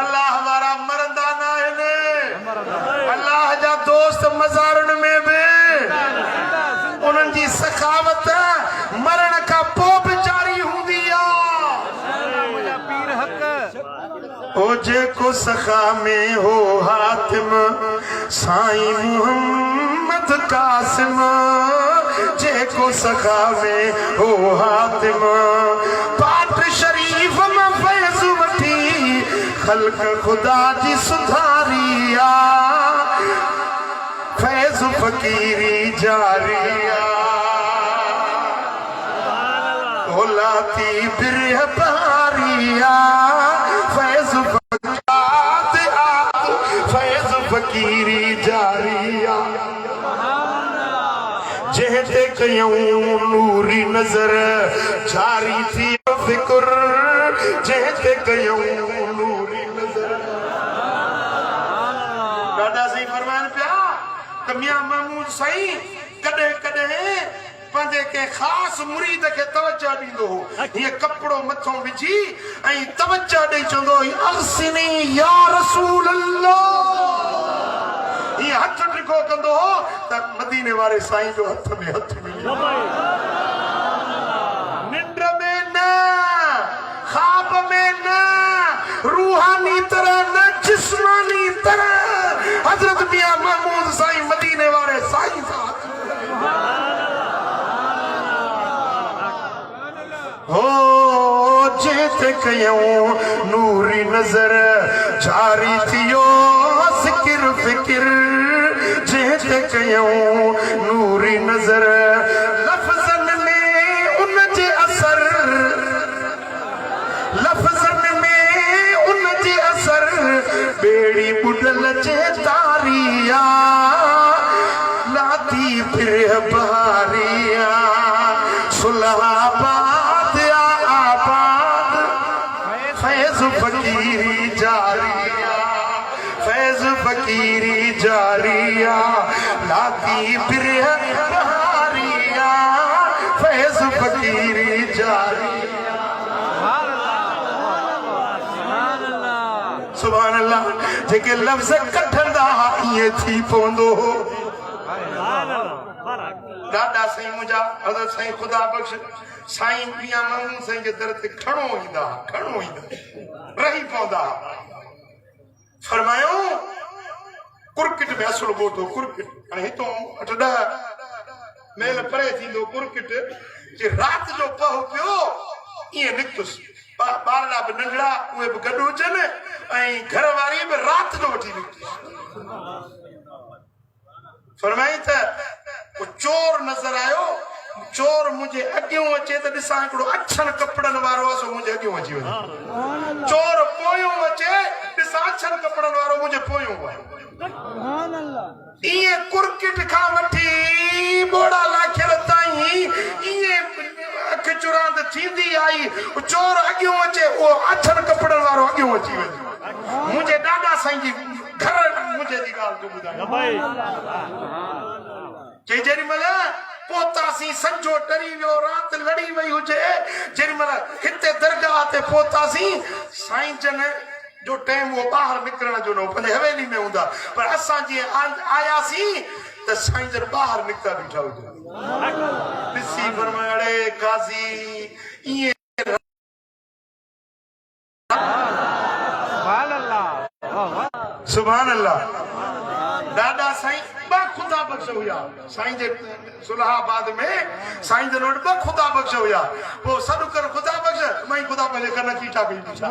अल्लाह वारा मरंदा न आहिनि अल्लाह जा दोस्त मज़ारनि में बि उन्हनि जी सखावत मरण खां पोइ बि जारी हूंदी आहे ओ जेको सखा में हो हातिम साईं मुहम्मद कासिम जेको सखा में हो हातिम पाठ शरीफ में फैज़ वठी खल्क खुदा जी सुधारिया फैज़ फकीरी जारिया ओलाती बिरह बारिया फैज़ फकीरी जारिया जहते कयूं नूरी नजर जारी थी फिक्र जहते कयूं नूरी नजर ॾाढा साईं फरमाइनि पिया त मियां महमूद साईं कॾहिं कॾहिं पंहिंजे के ख़ासि मुरीद खे तवजो ॾींदो हो हीअं कपिड़ो मथों विझी ऐं तवजो ॾेई चवंदो अहसिनी या रसूल अल्लाह जीअं हथ टिको कंदो हो त मदीने वारे साईं जो हथ में हथ मिली निंड में न ख्वाब में न रूहानी तरह न जिस्मानी तरह हजरत मियां महमूद साईं मदीने वाले साईं सां हो जेते कयूं नूरी नजर जारी थियो ज़िक्र फिक्र जेते कयूं नूरी नजर लफ्ज़न में उन जे असर लफ्ज़न में उन जे असर बेड़ी बुडल जे तारिया लाती फिर बहारिया सुलहाबाद आबाद फैज फकीरी जारिया फैज फकीरी जारिया लाती फिर बहारिया फैज फकीरी जारिया सुभान अल्लाह जेके लफ्ज़ कढंदा इएं थी पवंदो दादा साईं मुंहिंजा हज़रत साईं ख़ुदा बख़्श साईं मियां महमूद साईं जे दर ते खणो ईंदा रही पवंदा फरमायो कुरकिट में असुल ॻोठो कुरकिट हाणे हितां 8-10 मेल परे थींदो कुरकिट जे राति जो पहो पियो ईअं निकितुसि ॿारड़ा बि नंढड़ा उहे बि गॾु हुजनि ऐं घर वारी बि राति जो वठी निकितुसि फरमाई त चोर नज़र आयो चोर मुझे अॻियों अचे त ॾिसां हिकिड़ो अछनि कपड़नि वारो आहे सो मुंहिंजे अॻियों अची वञे चोर पोयों अचे ॾिसां अछनि कपड़नि वारो मुंहिंजे पोयों आहे इएं कुरकिट खां वठी बोड़ा लाखियल ताईं इएं अख चुरांद थींदी आई चोर अॻियों अचे उहो अछनि कपड़नि वारो अॻियों अची वञे मुंहिंजे ॾाॾा साईं जी घर मुंहिंजे जी ॻाल्हि जो ॿुधायो के जेॾी महिल पहुतासीं संजो टरी वियो राति लड़ी वई हुजे जेॾी महिल हिते दरगाह ते पहुतासीं साईं जन जो टाइम वो ॿाहिरि निकिरण जो न हो भले हवेली में हूंदा पर असां जीअं आयासीं त साईं जन ॿाहिरि निकिता बीठा हुजनि ॾिसी फरमाए काज़ी ईअं सुभान अल्लाह दादा साईं ॿ ख़ुदा बख़्श हुया साईं जे सुलहाबाद में साईं जन वटि ॿ ख़ुदा बख़्श हुया पोइ सॾु कर ख़ुदा बख़्श मां ख़ुदा पंहिंजे कन चीटा पई ॾिठा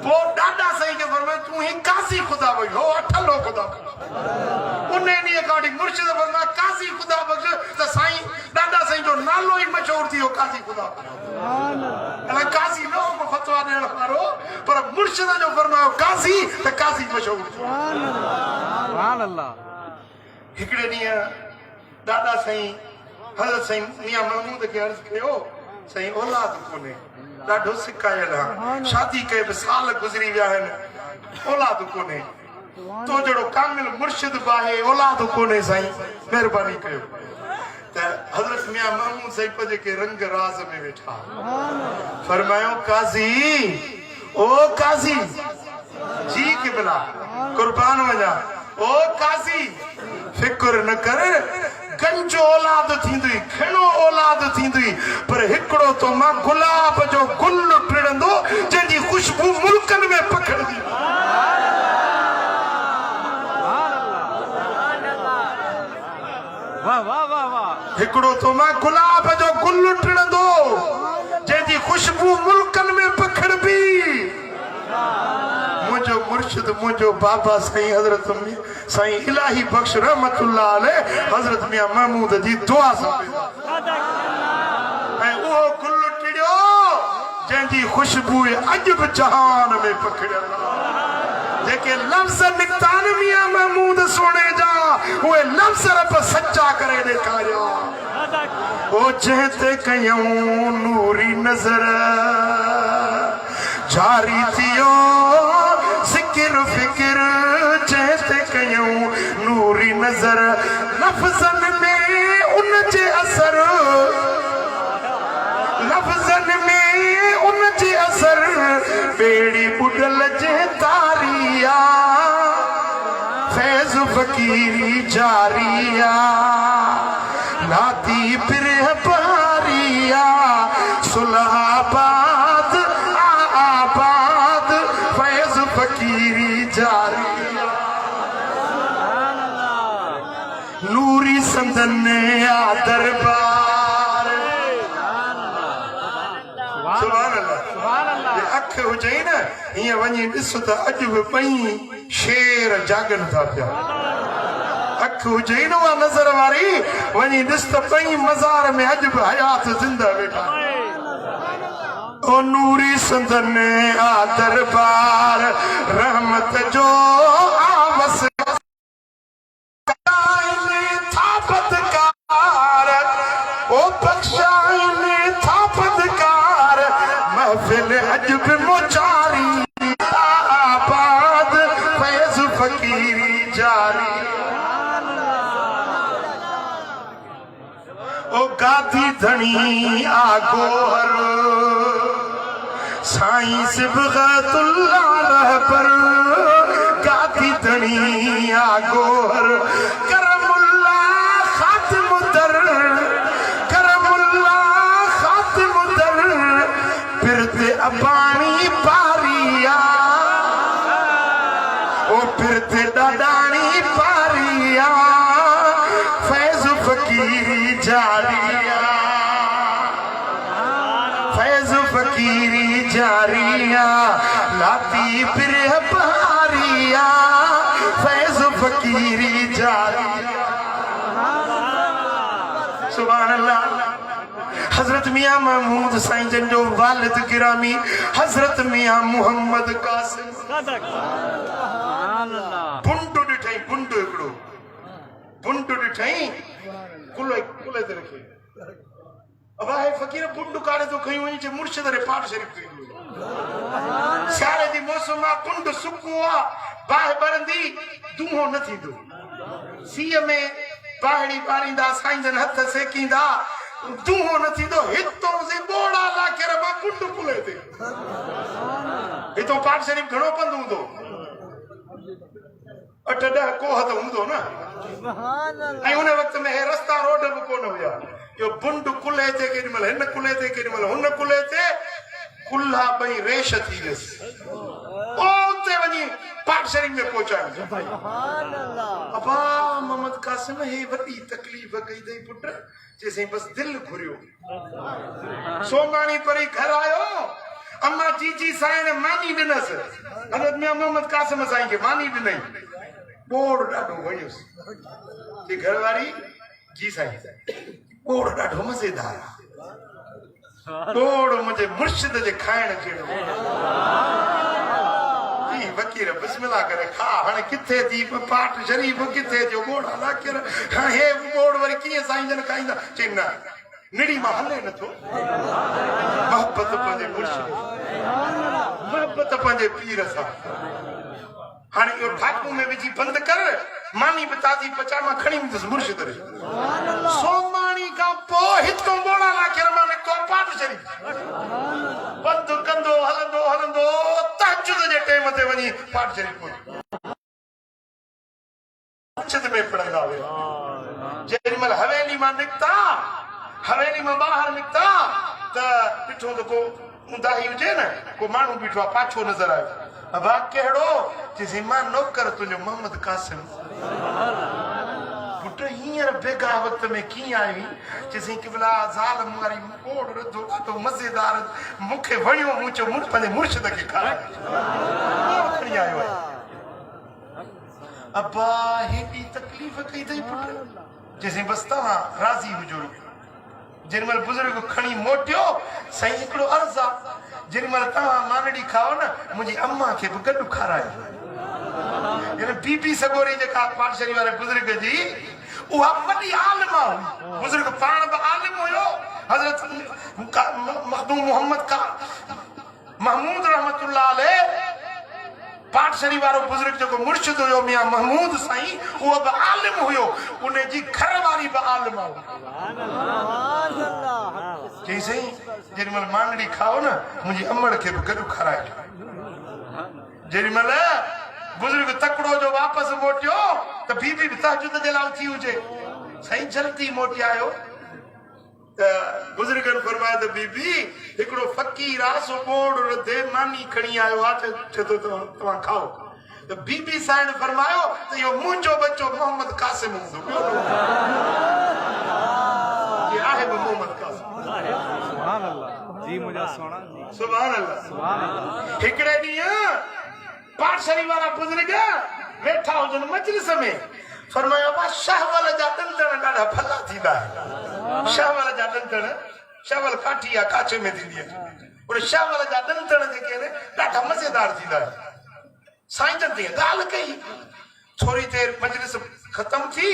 पोइ ॾाॾा साईं खे फरमायो तूं ही काज़ी ख़ुदा बख़्श हो अठलो ख़ुदा बख़्श उन ॾींहं खां वठी मुर्शिद फरमायो काज़ी ख़ुदा बख़्श त साईं ॾाॾा साईं जो नालो ई मशहूर थी वियो काज़ी ख़ुदा बख़्श काज़ी न हो फतवा ॾियण वारो पर मुर्शिद जो फरमायो काज़ी त काज़ी मशहूर सुभान अल्लाह हिकिड़े ॾींहुं ॾाॾा साईं हज़रत साईं मियां महमूद खे अर्ज़ु कयो साईं औलाद कोन्हे ॾाढो सिकायल आहे शादी कए बि साल गुज़री विया आहिनि औलाद कोन्हे तो जहिड़ो कामिल मुर्शिद बि आहे औलाद कोन्हे साईं महिरबानी कयो त हज़रत मियां महमूद साईं पंहिंजे के रंग राज़ में वेठा फरमायो काज़ी ओ काज़ी जी क़िबला कुर्बान वञा ओ काज़ी फिक्र न कर गंजो औलाद थींदी खिणो औलाद थींदी पर हिकिड़ो तो मां गुलाब जो गुल टिड़ंदो जंहिंजी ख़ुशबू मुल्कनि में पखड़ंदी हिकिड़ो तो मां गुलाब जो गुल टिड़ंदो जंहिंजी ख़ुशबू मुल्कनि में पखड़बी मुझो मुर्शिद मुझो बाबा साईं हजरत साईं इलाही बख्श रहमतुल्लाह अलैह हजरत मियां महमूद जी दुआ सां ऐं उहो गुल टिड़ियो जंहिंजी ख़ुशबू अॼु बि जहान में पखड़ियल जेके लफ़्ज़ निकिता न मियां महमूद सोने जा उहे लफ़्ज़ रब सच्चा करे ॾेखारिया ओ जंहिं ते कयूं नूरी नज़र जारी थियो ज़िक्र फिक्र जैसे कयूं नूरी नजर लफ्ज़न में उन जे असर लफ्ज़न में उन जे असर बेड़ी बुडल जे तारिया फैज़ फकीर फकीरी जारिया नाती फिर पारिया सुलहाबाद आबाद फैज फकीरी जारिया नूरी संदन आ दरबार सुभान अल्लाह अख हुजे न हीअं वञी ॾिस त अॼु बि पई शेर जागन था पिया अख हुजे न उहा नज़र वारी वञी ॾिस त पई मज़ार में अॼु बि हयात ज़िंदा वेठा ओ नूरी संदन आ दरबार रहमत जो आवस थापतकार ओ बख्शाइने थापतकार महफिल अॼु बि मोचारी आबाद फैज़ फकीरी जारी ओ गादी धनी आगोहर साईं सिबगतुल्लाह रहबर गादी धनी आगोहर करमुल्लाह खातिमुद्दर करमुल्लाह खातिमुद्दर फिरते अबानी पारिया ओ फिरते डाडानी पारिया फैज़ फकीरी जारिया फैज़ फकीरी जारिया लाती फिर बहारिया फैज़ फकीरी जारिया सुभान अल्लाह हजरत मियां महमूद साईं जन जो वालिद गिरामी हजरत मियां मोहम्मद कासिम बुंडू ॾिठई बुंडू हिकिड़ो बुंडू ॾिठई कुले कुले ते रखे अब आहे फकीर बुंडू काढ़े तो खई वञी जे मुर्शिद रे पाठ शरीफ कई सियारे जी मौसम आ कुंड सुको आ बाहि बरंदी दूहो न थींदो सीअ में बाहड़ी पारींदा साईं जन हथ सेकींदा दूहो न थींदो हितो से बोड़ा ला के रमा कुंड कुले ते हितो पाठ शरीफ घणो पंध हूंदो 8-10 कोह त हूंदो न ऐं उन वक्त में हे रस्ता रोड बि कोन हुया यो बुंड कुले ते केॾी महिल हिन कुले ते केॾी महिल हुन कुले ते कुल्हा ॿई रेश थी वियसि उते वञी पाठ शरीफ में पहुचायो अबा मोहम्मद कासिम हे वॾी तकलीफ़ कई अथई पुट चइसई बसि दिलि घुरियो सोमाणी परी घर आयो अम्मा जीजी साईं ने मानी ॾिनसि हज़रत मियां मोहम्मद कासिम साईं खे मानी ॾिनई बोड़ ॾाढो वणियोसि घरवारी जी साईं बोड़ ॾाढो मज़ेदार आहे बोड़ मुंहिंजे मुर्शिद जे खाइण जहिड़ो वकीर बिस्मिल्लाह करे खा हाणे किथे थी पाठ शरीफ किथे थियो बोड़ हला कर हाणे हे बोड़ वरी कीअं साईं जन खाईंदा चई न निड़ी मां हले नथो मोहब्बत पंहिंजे मुर्शिद मोहब्बत पंहिंजे पीर सां हाणे इहो ठाकू में विझी बंदि कर मानी बि ताज़ी पचा मां खणी वेंदुसि मुर्शिद रे सोमाणी खां पोइ हितो बोड़ा ला के मां निकितो पाठ शरीफ बंदि कंदो हलंदो हलंदो तहज्जुद जे टाइम ते वञी पाठ शरीफ पहुतो मस्जिद में पढ़ंदा हुआ जेॾी महिल हवेली मां निकिता हवेली में बाहर निकता त ॾिठो त को उंदाही हुजे न को माण्हू बीठो आहे पाछो नज़र आयो अबा कहिड़ो चइसई मां नौकर तुंहिंजो मोहम्मद कासिम पुट हींअर बेगा वक़्त में कीअं आई चइसई किबला ज़ालम वारी ओड़ रधो ॾाढो मज़ेदार मूंखे वणियो मूं चयो मूं पंहिंजे मुर्शिद खे खारायो खणी आयो आहे अबा हेॾी तकलीफ़ कई अथई पुट चइसई बसि तव्हां राज़ी हुजो जेॾी महिल बुज़ुर्ग खणी मोटियो साईं हिकिड़ो अर्ज़ु आहे जेॾी महिल तव्हां मानड़ी खाओ न मुंहिंजी अम्मा खे बि गॾु खारायो बीबी सगोरी जेका पाठ शरीफ वारे बुज़ुर्ग जी उहा वॾी आलिमा हुई बुज़ुर्ग पाण बि आलिम हुयो हज़रत मखदूम मोहम्मद का महमूद रहमतुल्लाह अलैह पाठ शरीफ वारो बुज़ुर्ग जेको मुर्शिद हुयो मियां महमूद साईं उहो बि आलिम हुयो उन जी घर वारी बि आलिमा हुई चई साईं जेॾी महिल मानड़ी खाओ न मुंहिंजी अमड़ खे बि गॾु खाराइजो जेॾी महिल बुजुर्ग तकड़ो जो वापस मोटियो तो बीबी भी तहजुद जे लाइ उथी हुजे सही जल्दी मोटी आयो बुजुर्गन फरमाया तो बीबी एकड़ो फकीर आसो बोड़ दे मानी खणी आयो आ तो तवा खाओ तो बीबी साईं फरमायो तो यो मुंजो बच्चो मोहम्मद कासिम हूंदो ये आहे मोहम्मद कासिम सुभान अल्लाह जी मुझा सोना जी सुभान अल्लाह हिकड़े ॾींहुं पाठशाली वाला बुजुर्ग वेठा हुजन मजलिस में फरमायो बा शाहवाल जा दंदण ॾाढा भला थींदा शाहवाल जा दंदण शाहवाल काठी या काचे में थींदी आहे उन शाहवाल जा दंदण जेके आहिनि ॾाढा मज़ेदार थींदा आहिनि साईं जन ती ॻाल्हि कई थोड़ी देर मजलिस खत्म थी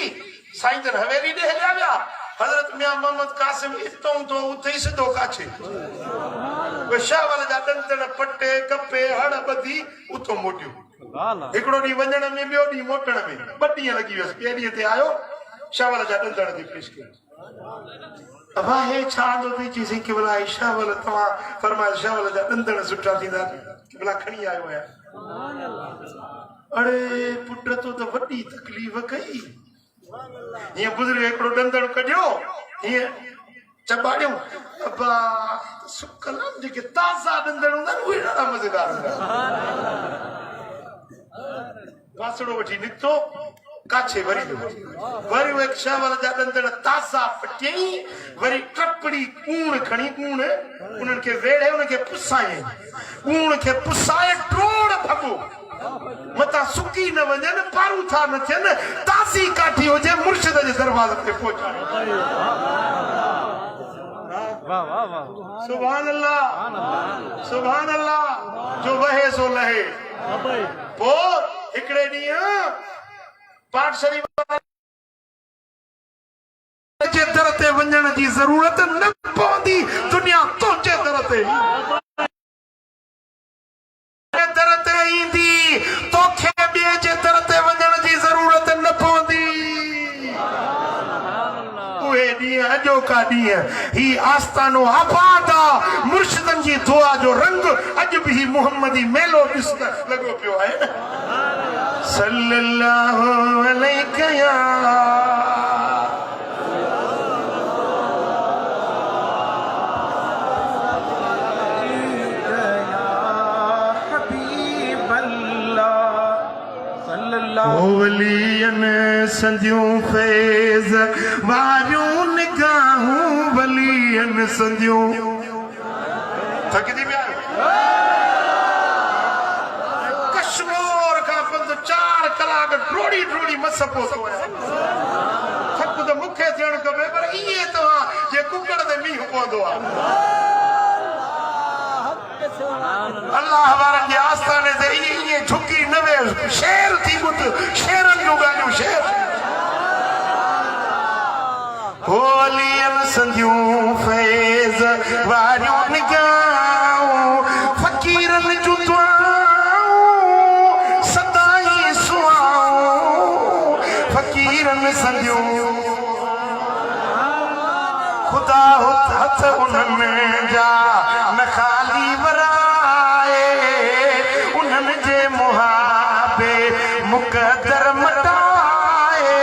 साईं जन हवेली ॾे हलिया विया हजरत मियां मोहम्मद कासिम इतों तो उते ई सिधो काचे वे शाहवाल जा दंदण पटे कपे हड़ बधी उतो मोटियो हिकड़ो ॾींहुं वञण में ॿियो ॾींहुं मोटण में 2 ॾींहं लॻी वियसि ॿिए ॾींहं ते आयो शाहवाल जा दंदण खे पेश कयो अबा हे छा थो थिए चईं केवला शाहवाल तव्हां फरमायो शाहवाल जा दंदण सुठा थींदा केवला खणी आयो आहियां अरे पुट तो वॾी तकलीफ़ कई हीअं बुज़ुर्ग हिकिड़ो दंदण कढियो हीअं चबाड़ियो अबा सुकल जेके ताज़ा दंदण हूंदा आहिनि उहे ॾाढा मज़ेदार हूंदा बासड़ो वठी निकितो काछे वरी वरी वो एक शाहवाल जा दंदण ताज़ा पटियई वरी टपड़ी कूण खणी कूण उन्हनि खे वेड़े उन्हनि खे पुसाए कूण खे पुसाए ट्रोड़ भॻो मता सुकी न वञनि पारू था न थियनि ताज़ी काठी हुजे मुर्शिद जे दरवाज़े ते पहुचाए वाह वाह वाह सुभान अल्लाह सुभान अल्लाह जो वहे सो लहे पो हिकड़े ॾींहुं पाठशाली जे दर ते वञण जी ज़रूरत न पवंदी दुनिया तुंहिंजे दर ते दर ते ईंदी तोखे ॿिए जे दर ते वञण जी ज़रूरत न पवंदी उहे ॾींहं अॼोका ॾींहं ही आस्तानो आबाद आहे मुर्शिदनि जी दुआ जो रंग अॼु बि ही मुहम्मदी मेलो ॾिस लॻो पियो आहे न सल्लल्लाहु अलैहि या वलियन संधियूं फैज़ वारियूं निगाहूं वलियन संधियूं थकदी पिया कश्मीर का पंध 4 कलाक ड्रोड़ी ड्रोड़ी मस पोतो थक तो मुखे थियण खपे पर इहे तव्हां जे कुकड़ ते मींहुं पवंदो आहे अल्लाह वारनि जे आस्थाने ते ईअं झुकी न वे शेर थी ॿुध शेरनि जूं ॻाल्हियूं शेर होलियन संधियूं फैज़ वारियूं निगाहूं फकीरनि जूं दुआऊं सदाई सुआऊं फकीरनि संधियूं खुदा हथ उन्हनि जा न खाली वराए उन्हनि जे मुहाबे मुक़दर मटाए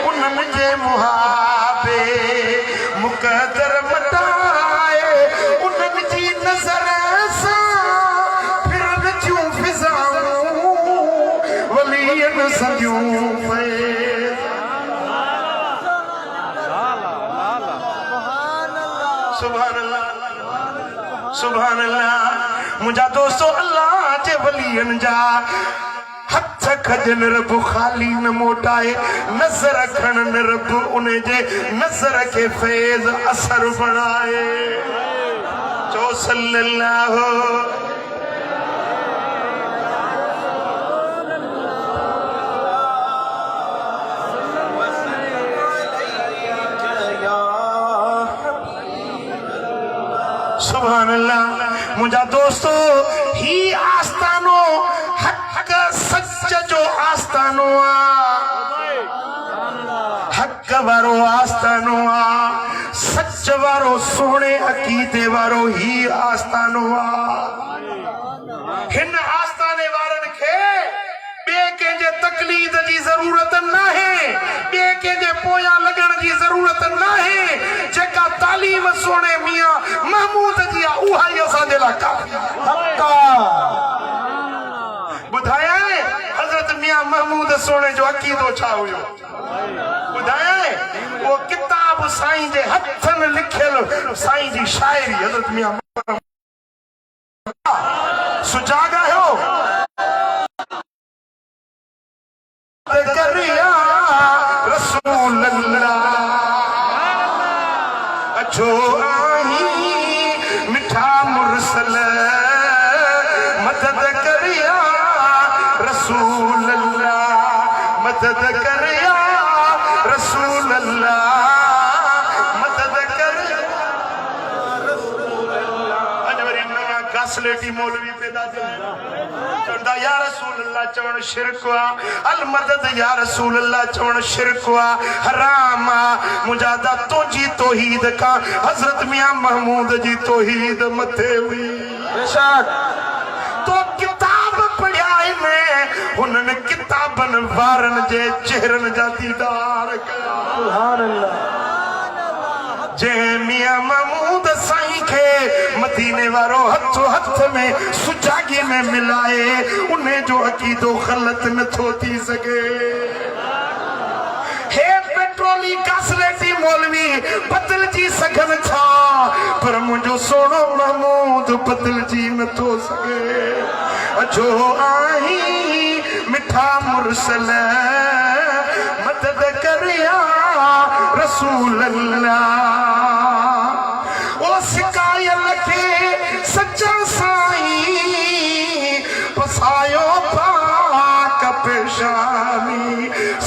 उन्हनि जे मुहाबे मुक़दर मटाए उन्हनि जी नज़र सां फिरन जूं फिज़ाऊं वलियन संधियूं सुभान अल्लाह मुंहिंजा दोस्तो अल्लाह जे वलियन जा हथ खजन रब खाली न मोटाए नज़र खणन रब उन जे नज़र के फैज़ असर बणाए चो सल्लल्लाहु सुभान अल्लाह मुंहिंजा दोस्तो ही आस्तानो हक सच जो आस्तानो आहे हक वारो आस्तानो आहे सच वारो सोने अकीदे वारो ही आस्तानो आहे हिन आस्ताने वारनि खे जे तकलीद जी जरूरत ना है, के जे पोया लगन जी जरूरत ना है। जेका तालीम सोने मियां महमूद जी उहा ही असांजे लाइ काफ़ी बुधाया है। हजरत मियां महमूद सोने जो अकीदो छा हुयो बुधाया है। वो किताब साईं जे हथन लिखियल साईं जी शायरी हजरत मियां सुजागा हो करिया रसूल अल्लाह अछो आही मिठा मुरसल मदद करिया रसूल अल्लाह मदद करिया रसूल अल्लाह मदद करिया रसूल अल्लाह। अजवरी नवा गासलेटी मौलवी पैदा चवंदा या रसूल अल्लाह चवण शिरक वा अल मदद या रसूल अल्लाह चवण शिरक वा हराम आ। मुजादा तो जी तौहीद का हजरत मियां महमूद जी तौहीद मथे हुई बेशक तो किताब पढ़िया में हुनन किताबन वारन जे चेहरन जा दीदार कया सुभान अल्लाह। जे मियां महमूद साईं के मदीने वारो हथो हथ में सुजागी में मिलाए उन्हें जो अकीदो गलत न थो थी सके। हे पेट्रोली कासलेटी मौलवी बदल जी सघन था पर मुझो सोनो महमूद बदल जी न थो सके। अजो आही मिठा मुरसल मदद करिया रसूल अल्लाह। ओ सिकायल के सच्चा साईं पसायो पाक पेशानी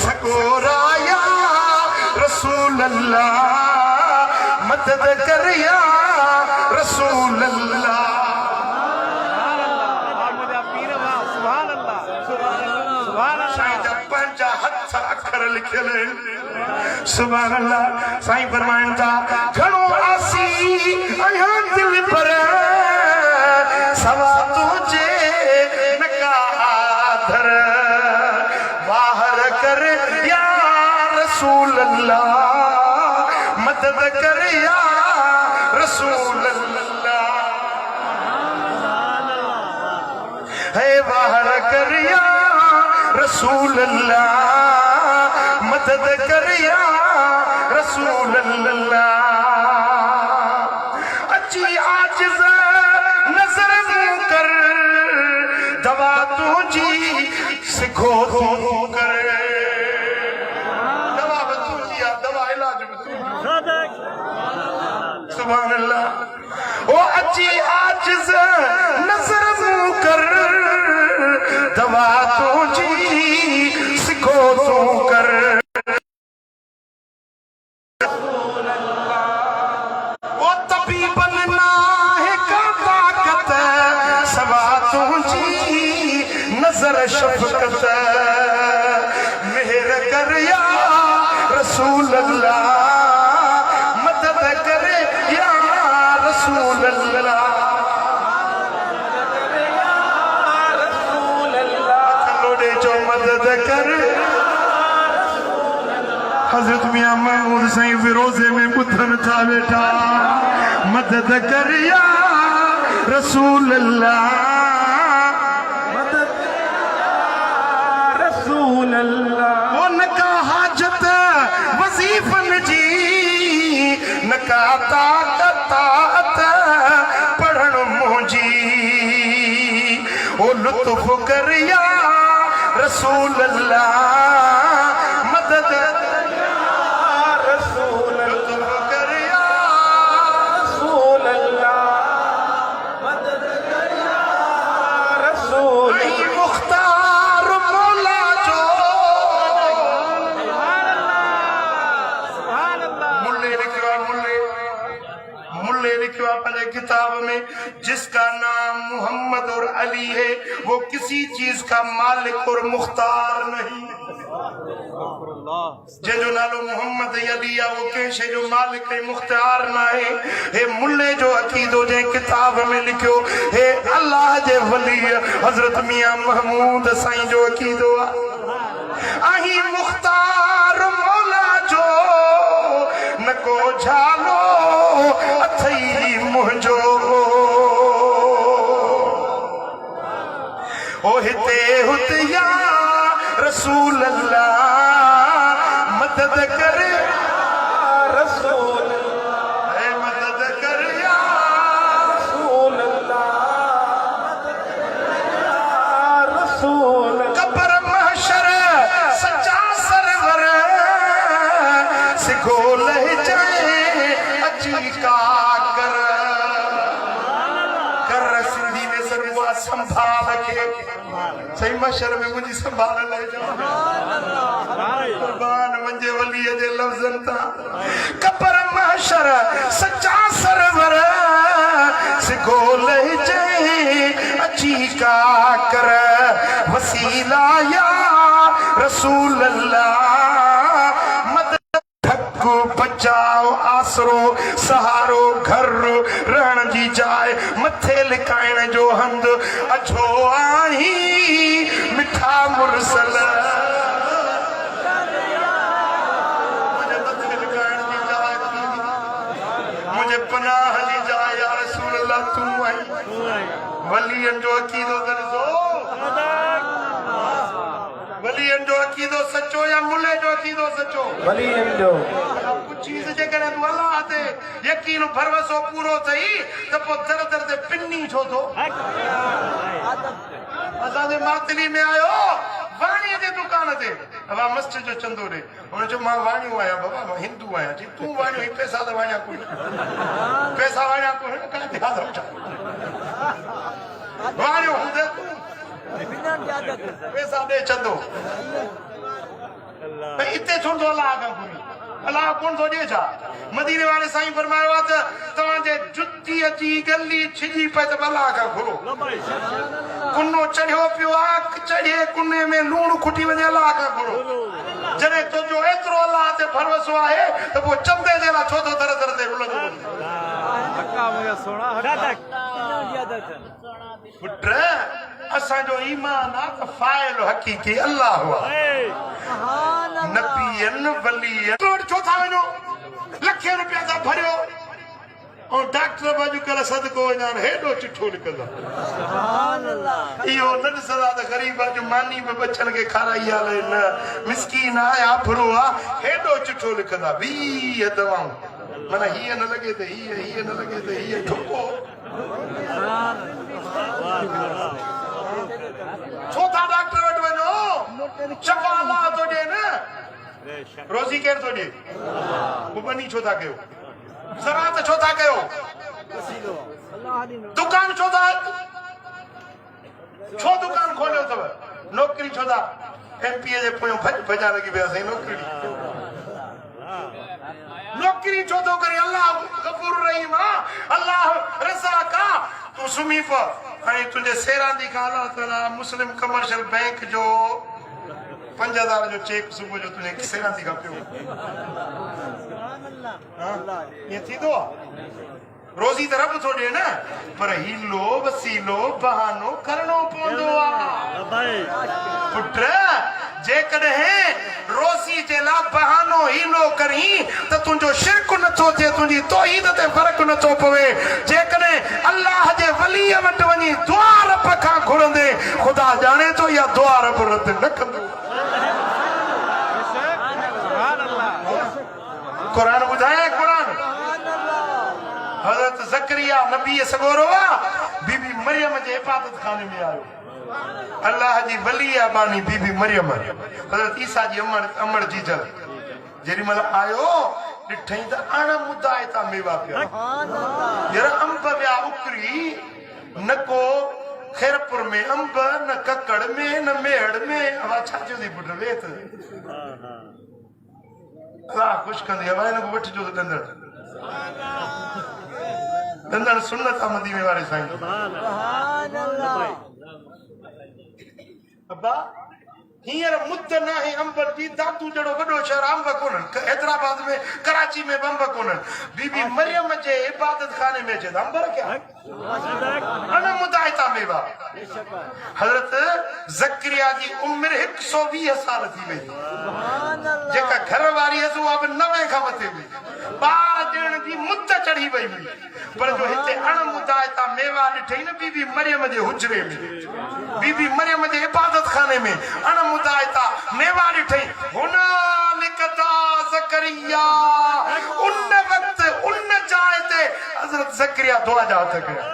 सकोराया रसूल अल्लाह मदद करिया रसूल अल्लाह। अखर लिखियल सुभान अल्लाह। साईं फरमाइन था घणो आसी अयां दिल पर सवा तुझे नकाधर बाहर कर या रसूल अल्लाह मदद कर या रसूल अल्लाह है बाहर कर या रसूल अल्लाह मदद करिया रसूल अल्लाह। अच्छी आजिज़ नजर कर दवा तुझी सिखो तू कर दवा तुझी दवा इलाज सुभान अल्लाह। ओ अच्छी आजिज़ नजर कर दवा तुझी सिखो तू कर। ओ तभी बनना है का ताकत सवा तुझी नजर शफकत मेहर कर या रसूल अल्लाह मदद कर या रसूल अल्लाह। जो मदद कर हजरत मियां महमूद साईं फिरोजे में बुधन था बेटा मदद कर या रसूल अल्लाह मदद रसूल अल्लाह। वो नका हाजत वजीफन जी नका ताकत पढ़न मुंजी ओ लुत्फ कर या रसूल अल्लाह मदद रसूल कर या रसूल अल्लाह मदद कर या रसूल मुख्तार मौला जो सुभान अल्लाह मुल्ले लिखवा मुल्ले लिखवा अपने किताब में जिसका नाम मोहम्मद और अली है वो किसी चीज का मालिक और मुख्तार नहीं। जंहिंजो नालो मोहम्मद अली आहे वो कंहिं शइ जो मालिक ऐं मुख्तियार न आहे हे मुल्ले जो अक़ीदो जंहिं किताब में लिखियो हे अल्लाह जे वली हज़रत मियां महमूद साईं जो अक़ीदो आहे आही मुख्तार मौला जो न को झालो अथई मुंहिंजो ओ हिते हुते या रसूल अल्लाह मदद कर रसूल मदद कर या रसूल रसूल कब्र महशर सच्चा सरवर सिखो लहजे अची का कर सिंधी में सरवा संभाल के सही मशर में मुझी संभाल ले जाओ कुर्बान मंजे वली जे लफ्ज़न ता कब्र महशर सच्चा सरवर सिखो लहजे अची का कर वसीला या रसूल अल्लाह बचाओ आसरो सहारो घर रहण जी जाए मथे लिकाइण जो हंध अछो आही मिठा मुरसल मुझे मथे लिकाइण जी जाए मुझे पनाह जी जाए या रसूल अल्लाह तू आई वलियन जो अकीदो दरजो वलियन जो अकीदो सचो या मुल्ले जो अकीदो सचो वलियन जो कुछ चीज जे करे तू अल्लाह ते यकीन भरवसो पूरो थई त पो दर दर ते पिन्नी छो तो असा जे मातली में आयो वाणी जे दुकान ते अब मस्जिद जो चंदो रे उन जो मां वाणी आया बाबा मां हिंदू आया जी तू वाणी पैसा द वाणा को पैसा वाणा को का ध्यान रख वाणी हुंदे तू पैसा दे चंदो इते छोड़ो अल्लाह का कोई अल्लाह कौन थो ॾे छा मदीने वाले साईं फरमायो आहे त तव्हांजे जुती अची गली छिजी पए त अल्लाह खां घुरो कुनो चढ़ियो पियो आहे चढ़े कुने में लूण खुटी वञे अल्लाह खां घुरो जॾहिं तुंहिंजो एतिरो अल्लाह ते भरवसो आहे त पोइ चंदे जे लाइ छो थो दर दर ते रुलंदो पुट असांजो ईमान आहे त फाइल हक़ीक़ी अल्लाह नबीयन वलियन छो था वञो लखे रुपया था भरियो ऐं डॉक्टर बि अॼुकल्ह सदको वञा हेॾो चिठो निकिरंदा इहो न ॾिसंदा त ग़रीब जो मानी में बचन खे खाराई आहे न मिसकीन आहे आफरो आहे हेॾो चिठो लिखंदा 20 दवाऊं माना हीअ न लॻे त हीअ न लॻे त हीअ ठुको छो था डॉक्टर वटि वञो शफ़ा अल्लाह थो ॾे न रोज़ी केरु थो ॾे कुबनी छो था कयो ज़राअत छो था कयो दुकान छो था छो दुकान खोलियो अथव नौकरी छो था एमपीए जे पोयों भॼा लॻी पियासीं नौकरी छो थो करे अल्लाह गफूर रहीम अल्लाह रज़ाक तू सुम्ही प हाणे तुंहिंजे सेरांदी खां अल्लाह ताला मुस्लिम कमर्शियल बैंक जो 5000 जो चेक सुबुह जो तुंहिंजे सेरांदी खां पियो ईअं थींदो आहे रोज़ी त रब थो ॾे न पर हीलो वसीलो बहानो करणो पवंदो आहे पुट जेकॾहिं रोज़ी जे लाइ बहानो हीलो करी त तुंहिंजो शिरक नथो थिए तुंहिंजी तौहीद ते फ़र्क़ु नथो पवे जेकॾहिं अल्लाह जे वलीअ वटि वञी दुआ रब खां घुरंदे ख़ुदा ॼाणे थो या दुआ रब रद न कंदो क़ुर ॿुधाए क़ुर हज़रत ज़करिया नबी सगोरो बीबी मरियम जे इबादत खाने में आयो अल्लाह जी वली बानी बीबी मरियम हज़रत ईसा जी अमर जी जल जेरी मल आयो ॾिठई त अण मुदाए ता मेवा पिया यार अंब विया उकरी न को खैरपुर में अंब न ककड़ में न मेड़ में हवा छा चवंदी पुट वेत अल्लाह ख़ुशि कंदी हवा हिन को वठिजो त दंदड़ सुन्नत मदीने वाले साईं अब्बा हींअर मुद न आहे अंब जी दादू जहिड़ो वॾो शहर अंब कोन्हनि हैदराबाद में कराची में अंब कोन्हनि बीबी मरियम जे इबादत खाने में अचे अंब रखिया अनमुदाइता मेवा हज़रत ज़करिया जी उम्र 120 साल थी वई जेका घर वारी हुअसि उहा बि 90 खां मथे हुई ॿार ॾियण जी मुद चढ़ी वई हुई पर जो हिते अणमुदाइता मेवा ॾिठई न बीबी मरियम जे हुजरे में बीबी मरियम जे इबादत खाने में अणमुदाइता मेवा ॾिठई हुनालिक ज़करिया उन वक्त उन जाइ ते हज़रत ज़करिया दुआ जा हथ कया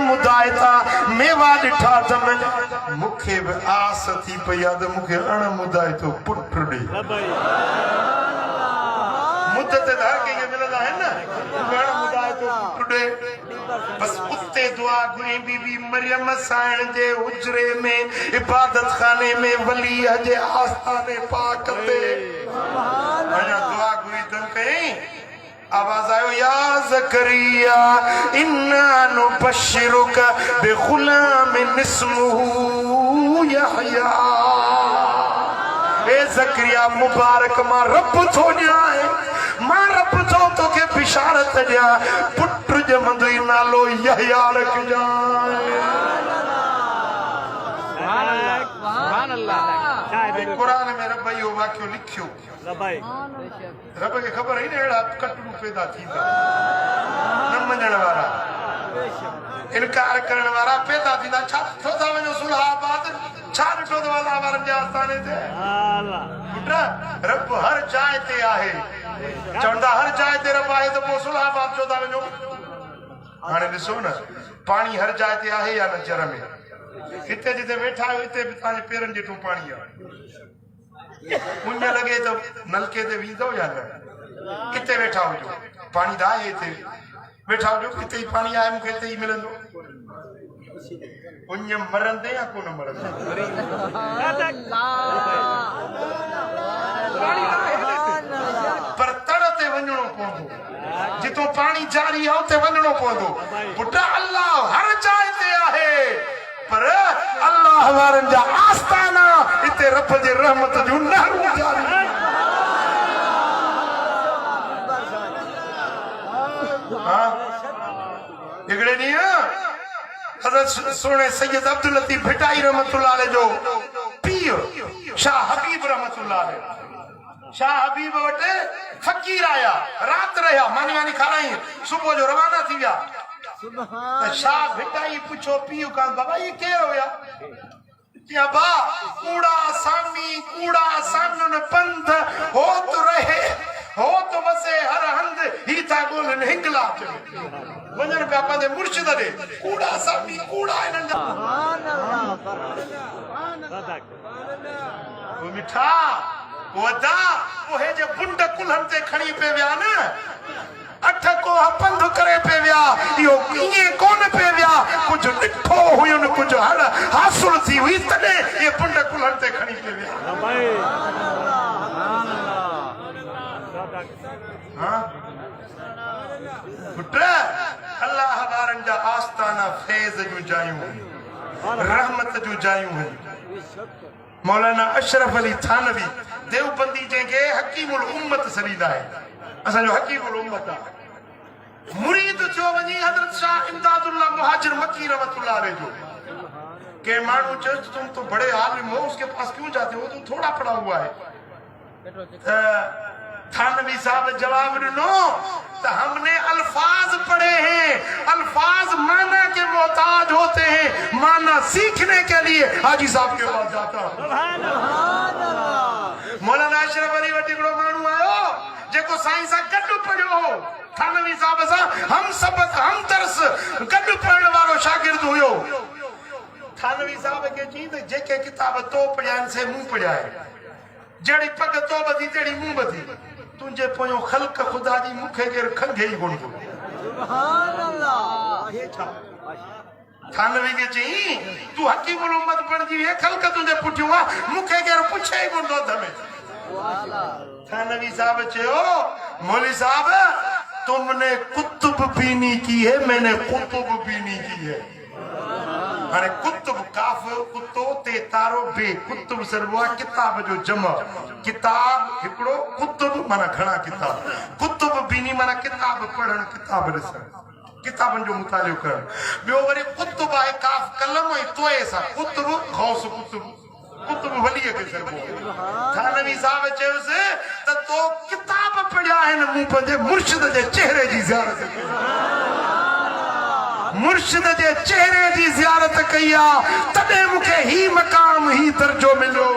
मुदाइता मेवा ॾिठा अथनि मूंखे बि आस थी पई आहे त मूंखे अणमुदाइतो पुटु ॾे मुद्दत हर कंहिंखे मिलंदा आहिनि न अणमुदाइतो पुटु ॾे बस उते दुआ घुरी बीबी मरियम साइण जे हुजरे में इबादत खाने में वली जे आस्थाने पाक ते अञा दुआ घुरी तन कई आवाज आयो या ज़करिया इन्ना नुबश्शिरुक बिग़ुलामिन इस्मुहु यहया ए ज़करिया मुबारक मां रब थो ॾियां मां रब थो तोखे बिशारत ॾियां पुट ॼमंदुई नालो यहया रखजांइ कुरान में रब इहो वाक़ियो लिखियो रब खे ख़बर आहे न अहिड़ा कटड़ू पैदा थींदा न मञण वारा इनकार करण वारा पैदा थींदा छा छो था वञो सुलहाबाद छा ॾिठो अथव अलाह वारनि जे आस्थाने ते पुट रब हर जाइ ते आहे चवंदा हर जाइ ते रब आहे त पोइ सुलहाबाद छो था वञो हाणे ॾिसो न पाणी हर जाइ ते आहे या न जर में हिते जिते वेठा आहियो हिते बि तव्हांजे पेरनि जेठो पाणी आहे मुंहिंजे लॻे त नलके ते वेंदो या न किथे वेठा हुजो पाणी त आहे हिते वेठा हुजो किथे ई पाणी आहे मूंखे हिते ई मिलंदो उञ मरंदे या कोन मरंदे पर तड़ ते वञणो पवंदो जितो पाणी जारी आहे उते वञणो पवंदो पुट अल्लाह हर जाइ ते आहे पर अल्लाह वारनि जा आस्थाना हिते रब जे रहमत जूं नहरूं जारी हिकिड़े ॾींहुं हज़रत सोने सैयद अब्दुल लतीफ भिटाई रहमतुल्लाह अलैह जो पीउ शाह हबीब रहमतुल्लाह अलैह शाह हबीब वटि फ़कीर आया रात रहिया मानी वानी खाराई सुबुह जो रवाना थी विया शाह भिटाई पुछो पीउ खां बाबा ये केरु हुया या बा कूड़ा सामी पंथ हो तो रहे हो तो बसे हर हंद ही था गोलन हिंगला वञण पिया पंहिंजे मुर्शिद ॾे कूड़ा सामी कूड़ा इन्हनि जा मिठा वदा ओहे जे बुंड कुल्हनि ते खणी पे विया न अठ को पंध करे पे विया इहो ईअं कोन पे विया कुझु ॾिठो हुयुनि कुझु हर हासिल थी हुई तॾहिं इहे बुंड कुल्हनि ते खणी पे विया पुट अल्लाह वारनि जा आस्थाना फैज़ जूं जायूं रहमत जूं जायूं मौलाना अशरफ अली थानवी देवबंदी जंहिंखे हकीमुल उम्मत सॾींदा आहिनि असांजो हकीमुल उम्मत आहे मुरीद थियो वञी हज़रत शाह इमदादुल्लाह मुहाजिर मक्की रहमतुल्लाह अलैह जो के माण्हू चयो तुम तो बड़े आलिम हो उसके पास क्यों जाते हो तुम थोड़ा पढ़ा हुआ है थानवी साहब जवाब दिनो तो हमने अल्फाज पढ़े हैं अल्फाज माना के मोहताज होते हैं माना सीखने के लिए हाजी साहब के पास जाता मौलाना अशरफ अली वटि हिकिड़ो माण्हू आयो जेको साईं सां गॾु पढ़ियो हो थानवी साहब सां हम सबक हम दर्स गॾु पढ़ण वारो शागिर्द हुयो थानवी साहब खे चई त जेके किताब तो पढ़िया आहिनि से मूं पढ़िया आहे जहिड़ी पग तो ॿधी तहिड़ी मूं ॿधी तुंहिंजे पोयों ख़ल्क़ ख़ुदा जी मूंखे केरु खंघे ई कोन थानवी खे चई तूं हकीमुल उम्मत पढ़जी वे ख़ल्क़ तुंहिंजे पुठियों आहे मूंखे केरु पुछे ई कोन थो अध में थानवी साहब चयो मौलवी साहब तुमने कुतुब बीनी की है मैंने कुतुब बीनी की है हाणे कुतुब काफ कुतो ते तारो बे कुतुब सरबो किताब जो जमा किताब हिकड़ो कुतुब माना घणा किताब कुतुब बिनी माना किताब पढ़ण किताब ॾिसण किताबन जो मुतालियो करण बियो वरी कुतुब आहे काफ कलम ऐं तोए सां कुतुब गौस कुतुब कुतुब वली के सरबो थानवी साहब चयोसि त तो किताब पढ़िया आहिनि मूं पंहिंजे मुर्शिद जे चेहरे जी ज़ियारत कई मुर्शिद जे चेहरे जी ज़ियारत कई आहे तॾहिं मूंखे ही मक़ाम ही दर्जो मिलियो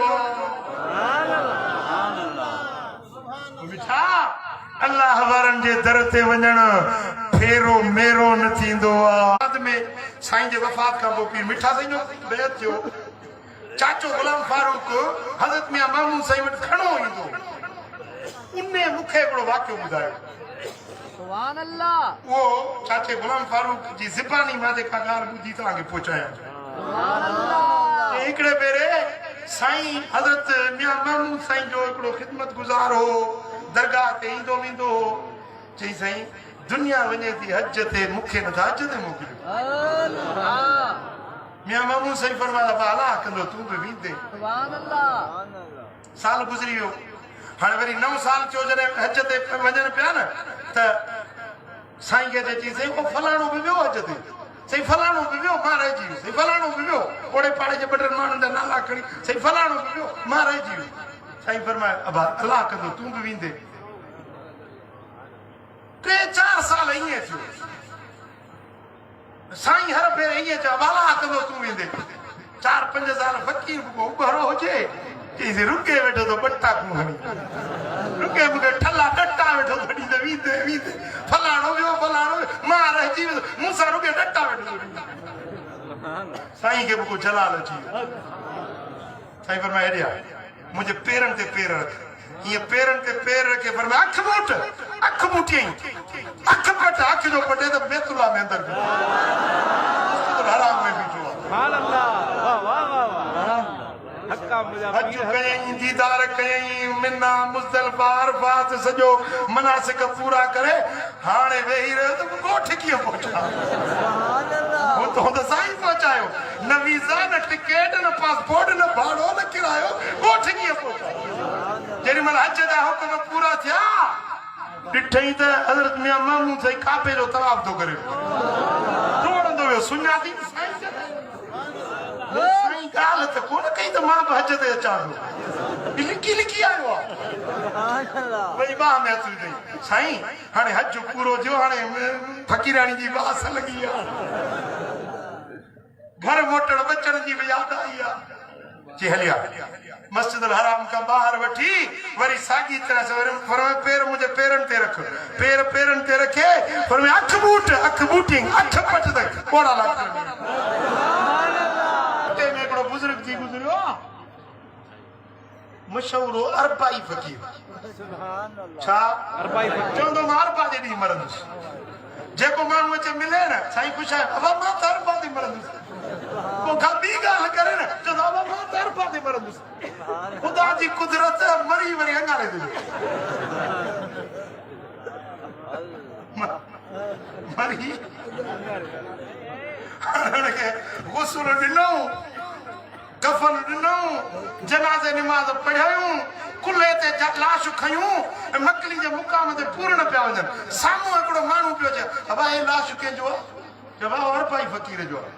मिठा अल्लाह वारनि जे दर ते वञण फेरो मेरो न थींदो आहे बाद में साईं जे वफ़ात खां पोइ पीर मिठा साईं जो बैत थियो चाचो गुलाम फारूक हज़रत मियां मामून साईं वटि खणो ईंदो उन्ने मूंखे हिकिड़ो वाक़ियो ॿुधायो सुभान अल्लाह वो चाचे गुलाम फारूक जी ज़बानी मां जेका ॻाल्हि ॿुधी तव्हांखे पहुचायां सुभान अल्लाह हिकिड़े भेरे साईं हज़रत मियां मामून साईं जो हिकिड़ो ख़िदमत गुज़ार हो दरगाह ते ईंदो वेंदो हो चई साईं दुनिया वञे थी हज ते मूंखे नथा हज ते मोकिलियो अल्लाह मियां मामून साईं फरमाया अला कंदो तूं बि वेंदे सुभान अल्लाह साल गुज़री वियो हाणे वरी 9 साल थियो जॾहिं हज ते वञनि पिया न त साईं खे चई साईं ओ फलाणो बि वियो हज ते साईं फलाणो बि वियो मां रहिजी वियुसि साईं फलाणो बि वियो ओड़े पाड़े जे ॿ टे माण्हुनि जा नाला खणी साईं फलाणो बि वियो मां रहिजी वियुसि साईं फरमाया अबा अलाह कंदो तूं बि वेंदे 3-4 साल ईअं थियो साईं हर भेरे ईअं चयो अलाह कंदो तूं वेंदे 4-5 साल फ़कीर उभरो हुजे चई रुके वेठो तो बट्टा को हणी रुके मूंखे ठला डट्टा वेठो खणी त वींदे वींदे फलाणो वियो मां रहिजी वियुसि मूंसां रुके डट्टा वेठो साईं खे मूंखे जलाल अची वियो साईं फरमाया हेॾे मुंहिंजे पेरनि ते पेर रख हीअं पेरनि ते पेर रखे फरमाया अख ॿूटियईं अख पट अख जो पटे त बेतुला में अंदरि हराम में बीठो आहे सुभान अल्लाह वाह वाह वाह वाह हक्का मुजा हज कयईं दीदार कयईं मिना मुज़दलिफ़ा अरफ़ात सॼो मनासिक पूरा करे हाणे वेही रहियो त ॻोठ कीअं पहुचा हो त साईं पहुचायो न वीज़ा न टिकेट न पासपोर्ट न भाड़ो न किरायो ॻोठ कीअं पहुचा जेॾी महिल हज जा हुकुम पूरा थिया ॾिठई त हज़रत मियां मामून साईं काबे जो तवाफ़ थो करे दौड़ंदो वियो सुञाती साईं ॻाल्हि त कोन कई त मां बि हज ते अचां थो लिकी आयो आहे वरी बाह में हथ विधई साईं हाणे हज पूरो थियो हाणे फ़कीराणी जी बास लॻी आहे घर मोटण बचण जी बि यादि आई आहे जी हलिया मस्जिद अल हराम खां ॿाहिरि वठी वरी साॻी तरह सां वरी फरमाया पेर मुंहिंजे पेरनि ते रख पेरनि ते रखे फरमाया अख ॿूटी अठ पट तक कोड़ा लाख हिकिड़ो बुज़ुर्ग थी गुज़रियो मशहूर अरबाई फ़कीर छा अरबाई चवंदो मां अरबा जे ॾींहुं मरंदुसि जेको माण्हू अचे मिले न साईं ख़ुशि आहे अबा मां त अरबा ते मरंदुसि पोइ खां ॿी ॻाल्हि करे न चवंदो अबा मां त अरबा ते मरंदुसि ख़ुदा जी कुदरत मरी वरी अंगारे ते मरी गुस्ल ॾिनो कफन ॾिनो जनाज़े निमाज़ पढ़ायूं कुल्हे ते लाश खयूं मकली जे मुकाम ते पूर्ण पिया वञनि साम्हूं हिकिड़ो माण्हू पियो चए अबा हे लाश कंहिंजो आहे चयो अरबाई फ़कीर जो आहे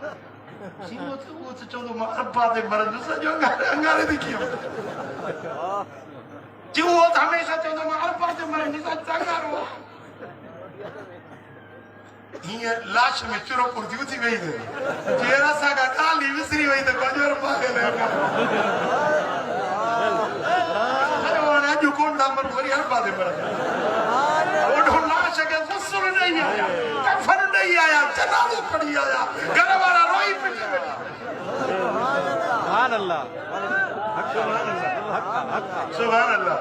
उहो त चवंदो मां अरबा ते मरंदुसि सॼो अंगारे ते कीअं जी उहो त हमेशह चवंदो मां अरबा ते मरंदुसि अंगारो आहे हीअं लाश में चुरो पुरतियूं थी वई चेर असां खां ॻाल्हि विसरी वई त अॼु कोन था मर वरी अरबा ते मरंदा ओॾो लाश खे गुस्ल ॾेई आया कफन ॾेई आया जनाज़ो पढ़ी आया घर वारा रोई पिटी वेठा सुभान अल्लाह सुभान अल्लाह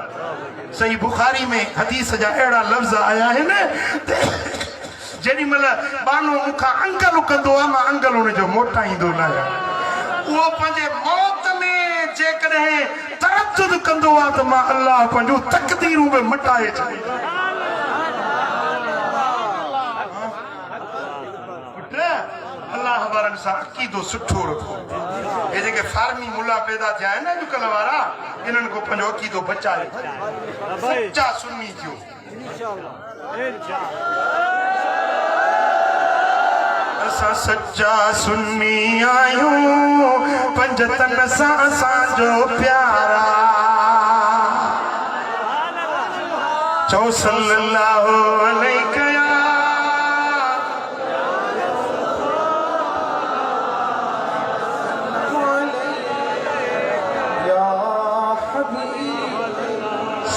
सही बुखारी में हदीस जा अहिड़ा लफ़्ज़ आया आहिनि जेॾी महिल बानो मूंखां अंगल कंदो आहे मां अंगल हुनजो मोटाईंदो न आहियां उहो पंहिंजे मौत में जेकॾहिं तरद्दुद कंदो आहे त मां अलाह पंहिंजो तक़दीरूं बि मटाए छॾींदो अलाह वारनि सा अकीदो सुठो रखो ये जेके फार्मी मुल्ला पैदा थिया आहिनि न अॼुकल्ह वारा इन्हनि को पंहिंजो अकीदो बचाए सच्चा सुन्नी थियो असां सच्चा सुन्नी आहियूं पंजतन सां असांजो प्यारा चओ सल्लल्लाहु अलैहि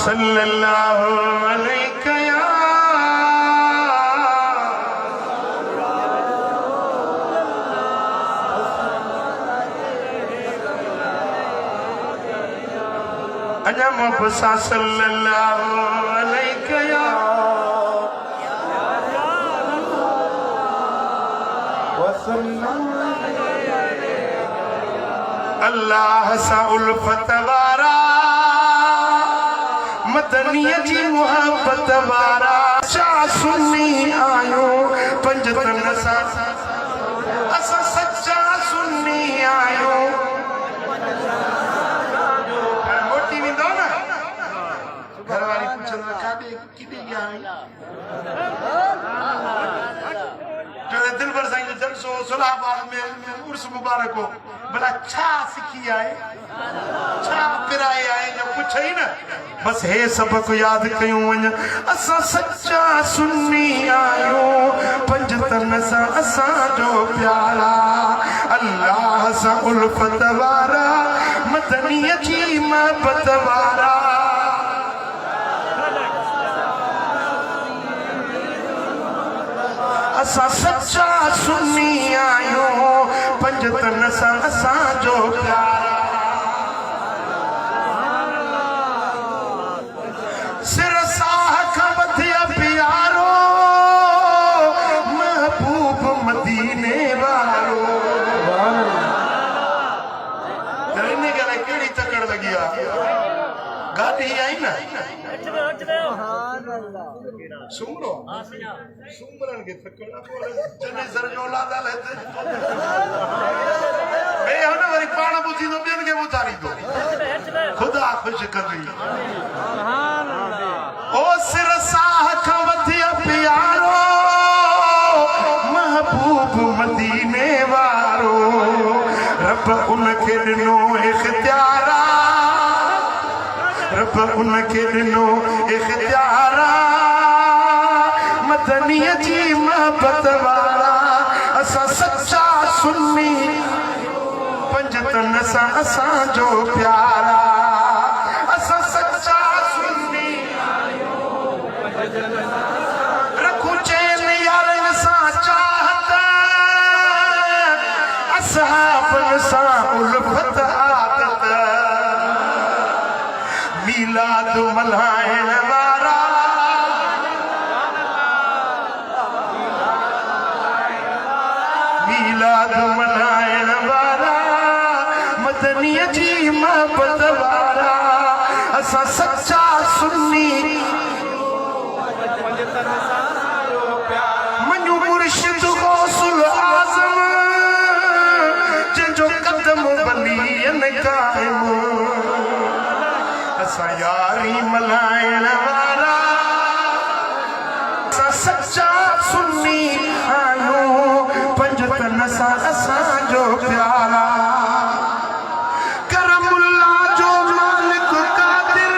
सल्लल्लाहु अलैहि या अजा मुफसा सल्लल्लाहु अलैहि या अल्लाह सा उल्फत वारा मदनीअ जी मोहब्बत वारा चा सुन्नी आहियूं पंजतन सां असां सच्चा सुन्नी आहियूं मोटी वेंदो न घरवारी पुछंदो काॾे किथे विया आहियो दिलबर साईं जो जलसो सुलाबाद में उर्स मुबारक हो भला छा सिखी आहे छा पिराए आहे जो पुछई न बस हे सबक याद कयूं वञ असां सच्चा सुन्नी आहियूं पंजतन सां असांजो प्यारा अल्लाह सां उल्फत वारा मदनीअ जी मोहब्बत वारा असां सच्चा सुन्नी आहियूं पंजतन सां असांजो प्यारा सिर साह खां वधिया प्यारो महबूब मदीने वारो इन ॻाल्हि कहिड़ी तकड़ लॻी आहे गाॾी आई न सुमरो सुमरन के तकड़ जने सर जो औलाद आले बे हुन वरी पाण ॿुधी तो ॿियनि खे ॿुधारींदो ख़ुदा ख़ुशि कंदी ओ सिर साह खां वधिया प्यारो महबूब मदीने वारो रब उनखे ॾिनो इख्तियारा रब उनखे ॾिनो इख्तियारा मदनीअ जी मोहब्बत वारा असां सच्चा सुन्नी पंजतन सां असांजो प्यारा असां सच्चा सुन्नी रखूं चैन यारनि सां चाहत असहाबनि सां उल्फत आदत मीलाद मल्हाइण वारा मीलाद मल्हाइण वारा मदनीअ जी मोहब्बत वारा असां सच्चा सुन्नी मञू मुर्शिद गौसुल आज़म जंहिंजो कदम वलीअन क़ाइम असां यारी मल्हाइण वारा असां सच्चा सुन्नी आहियूं पंजतन सां असांजो प्यारा करमुल्ला जो मालिक कादिर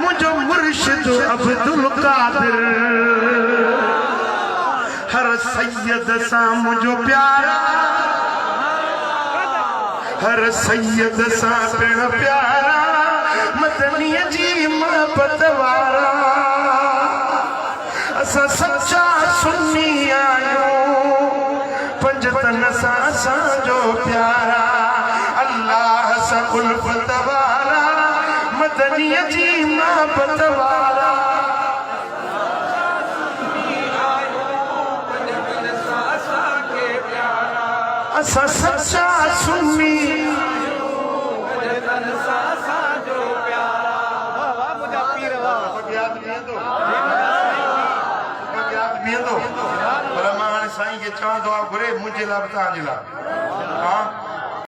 मुंहिंजो मुर्शिद अब्दुल कादिर हर सैयद सां मुंहिंजो प्यारा हर सैयद सां पिण प्यारा मदनीअ जी मोहब्बत वारा असां सच्चा सुन्नी आहियूं पंजतन सां असांजो प्यारा अल्लाह सां उल्फत वारा मदनीअ जी मोहब्बत वारा असां सच्चा सुन्नी साईं खे चवां दुआ घुरे मुंहिंजे लाइ बि तव्हांजे लाइ। हाँ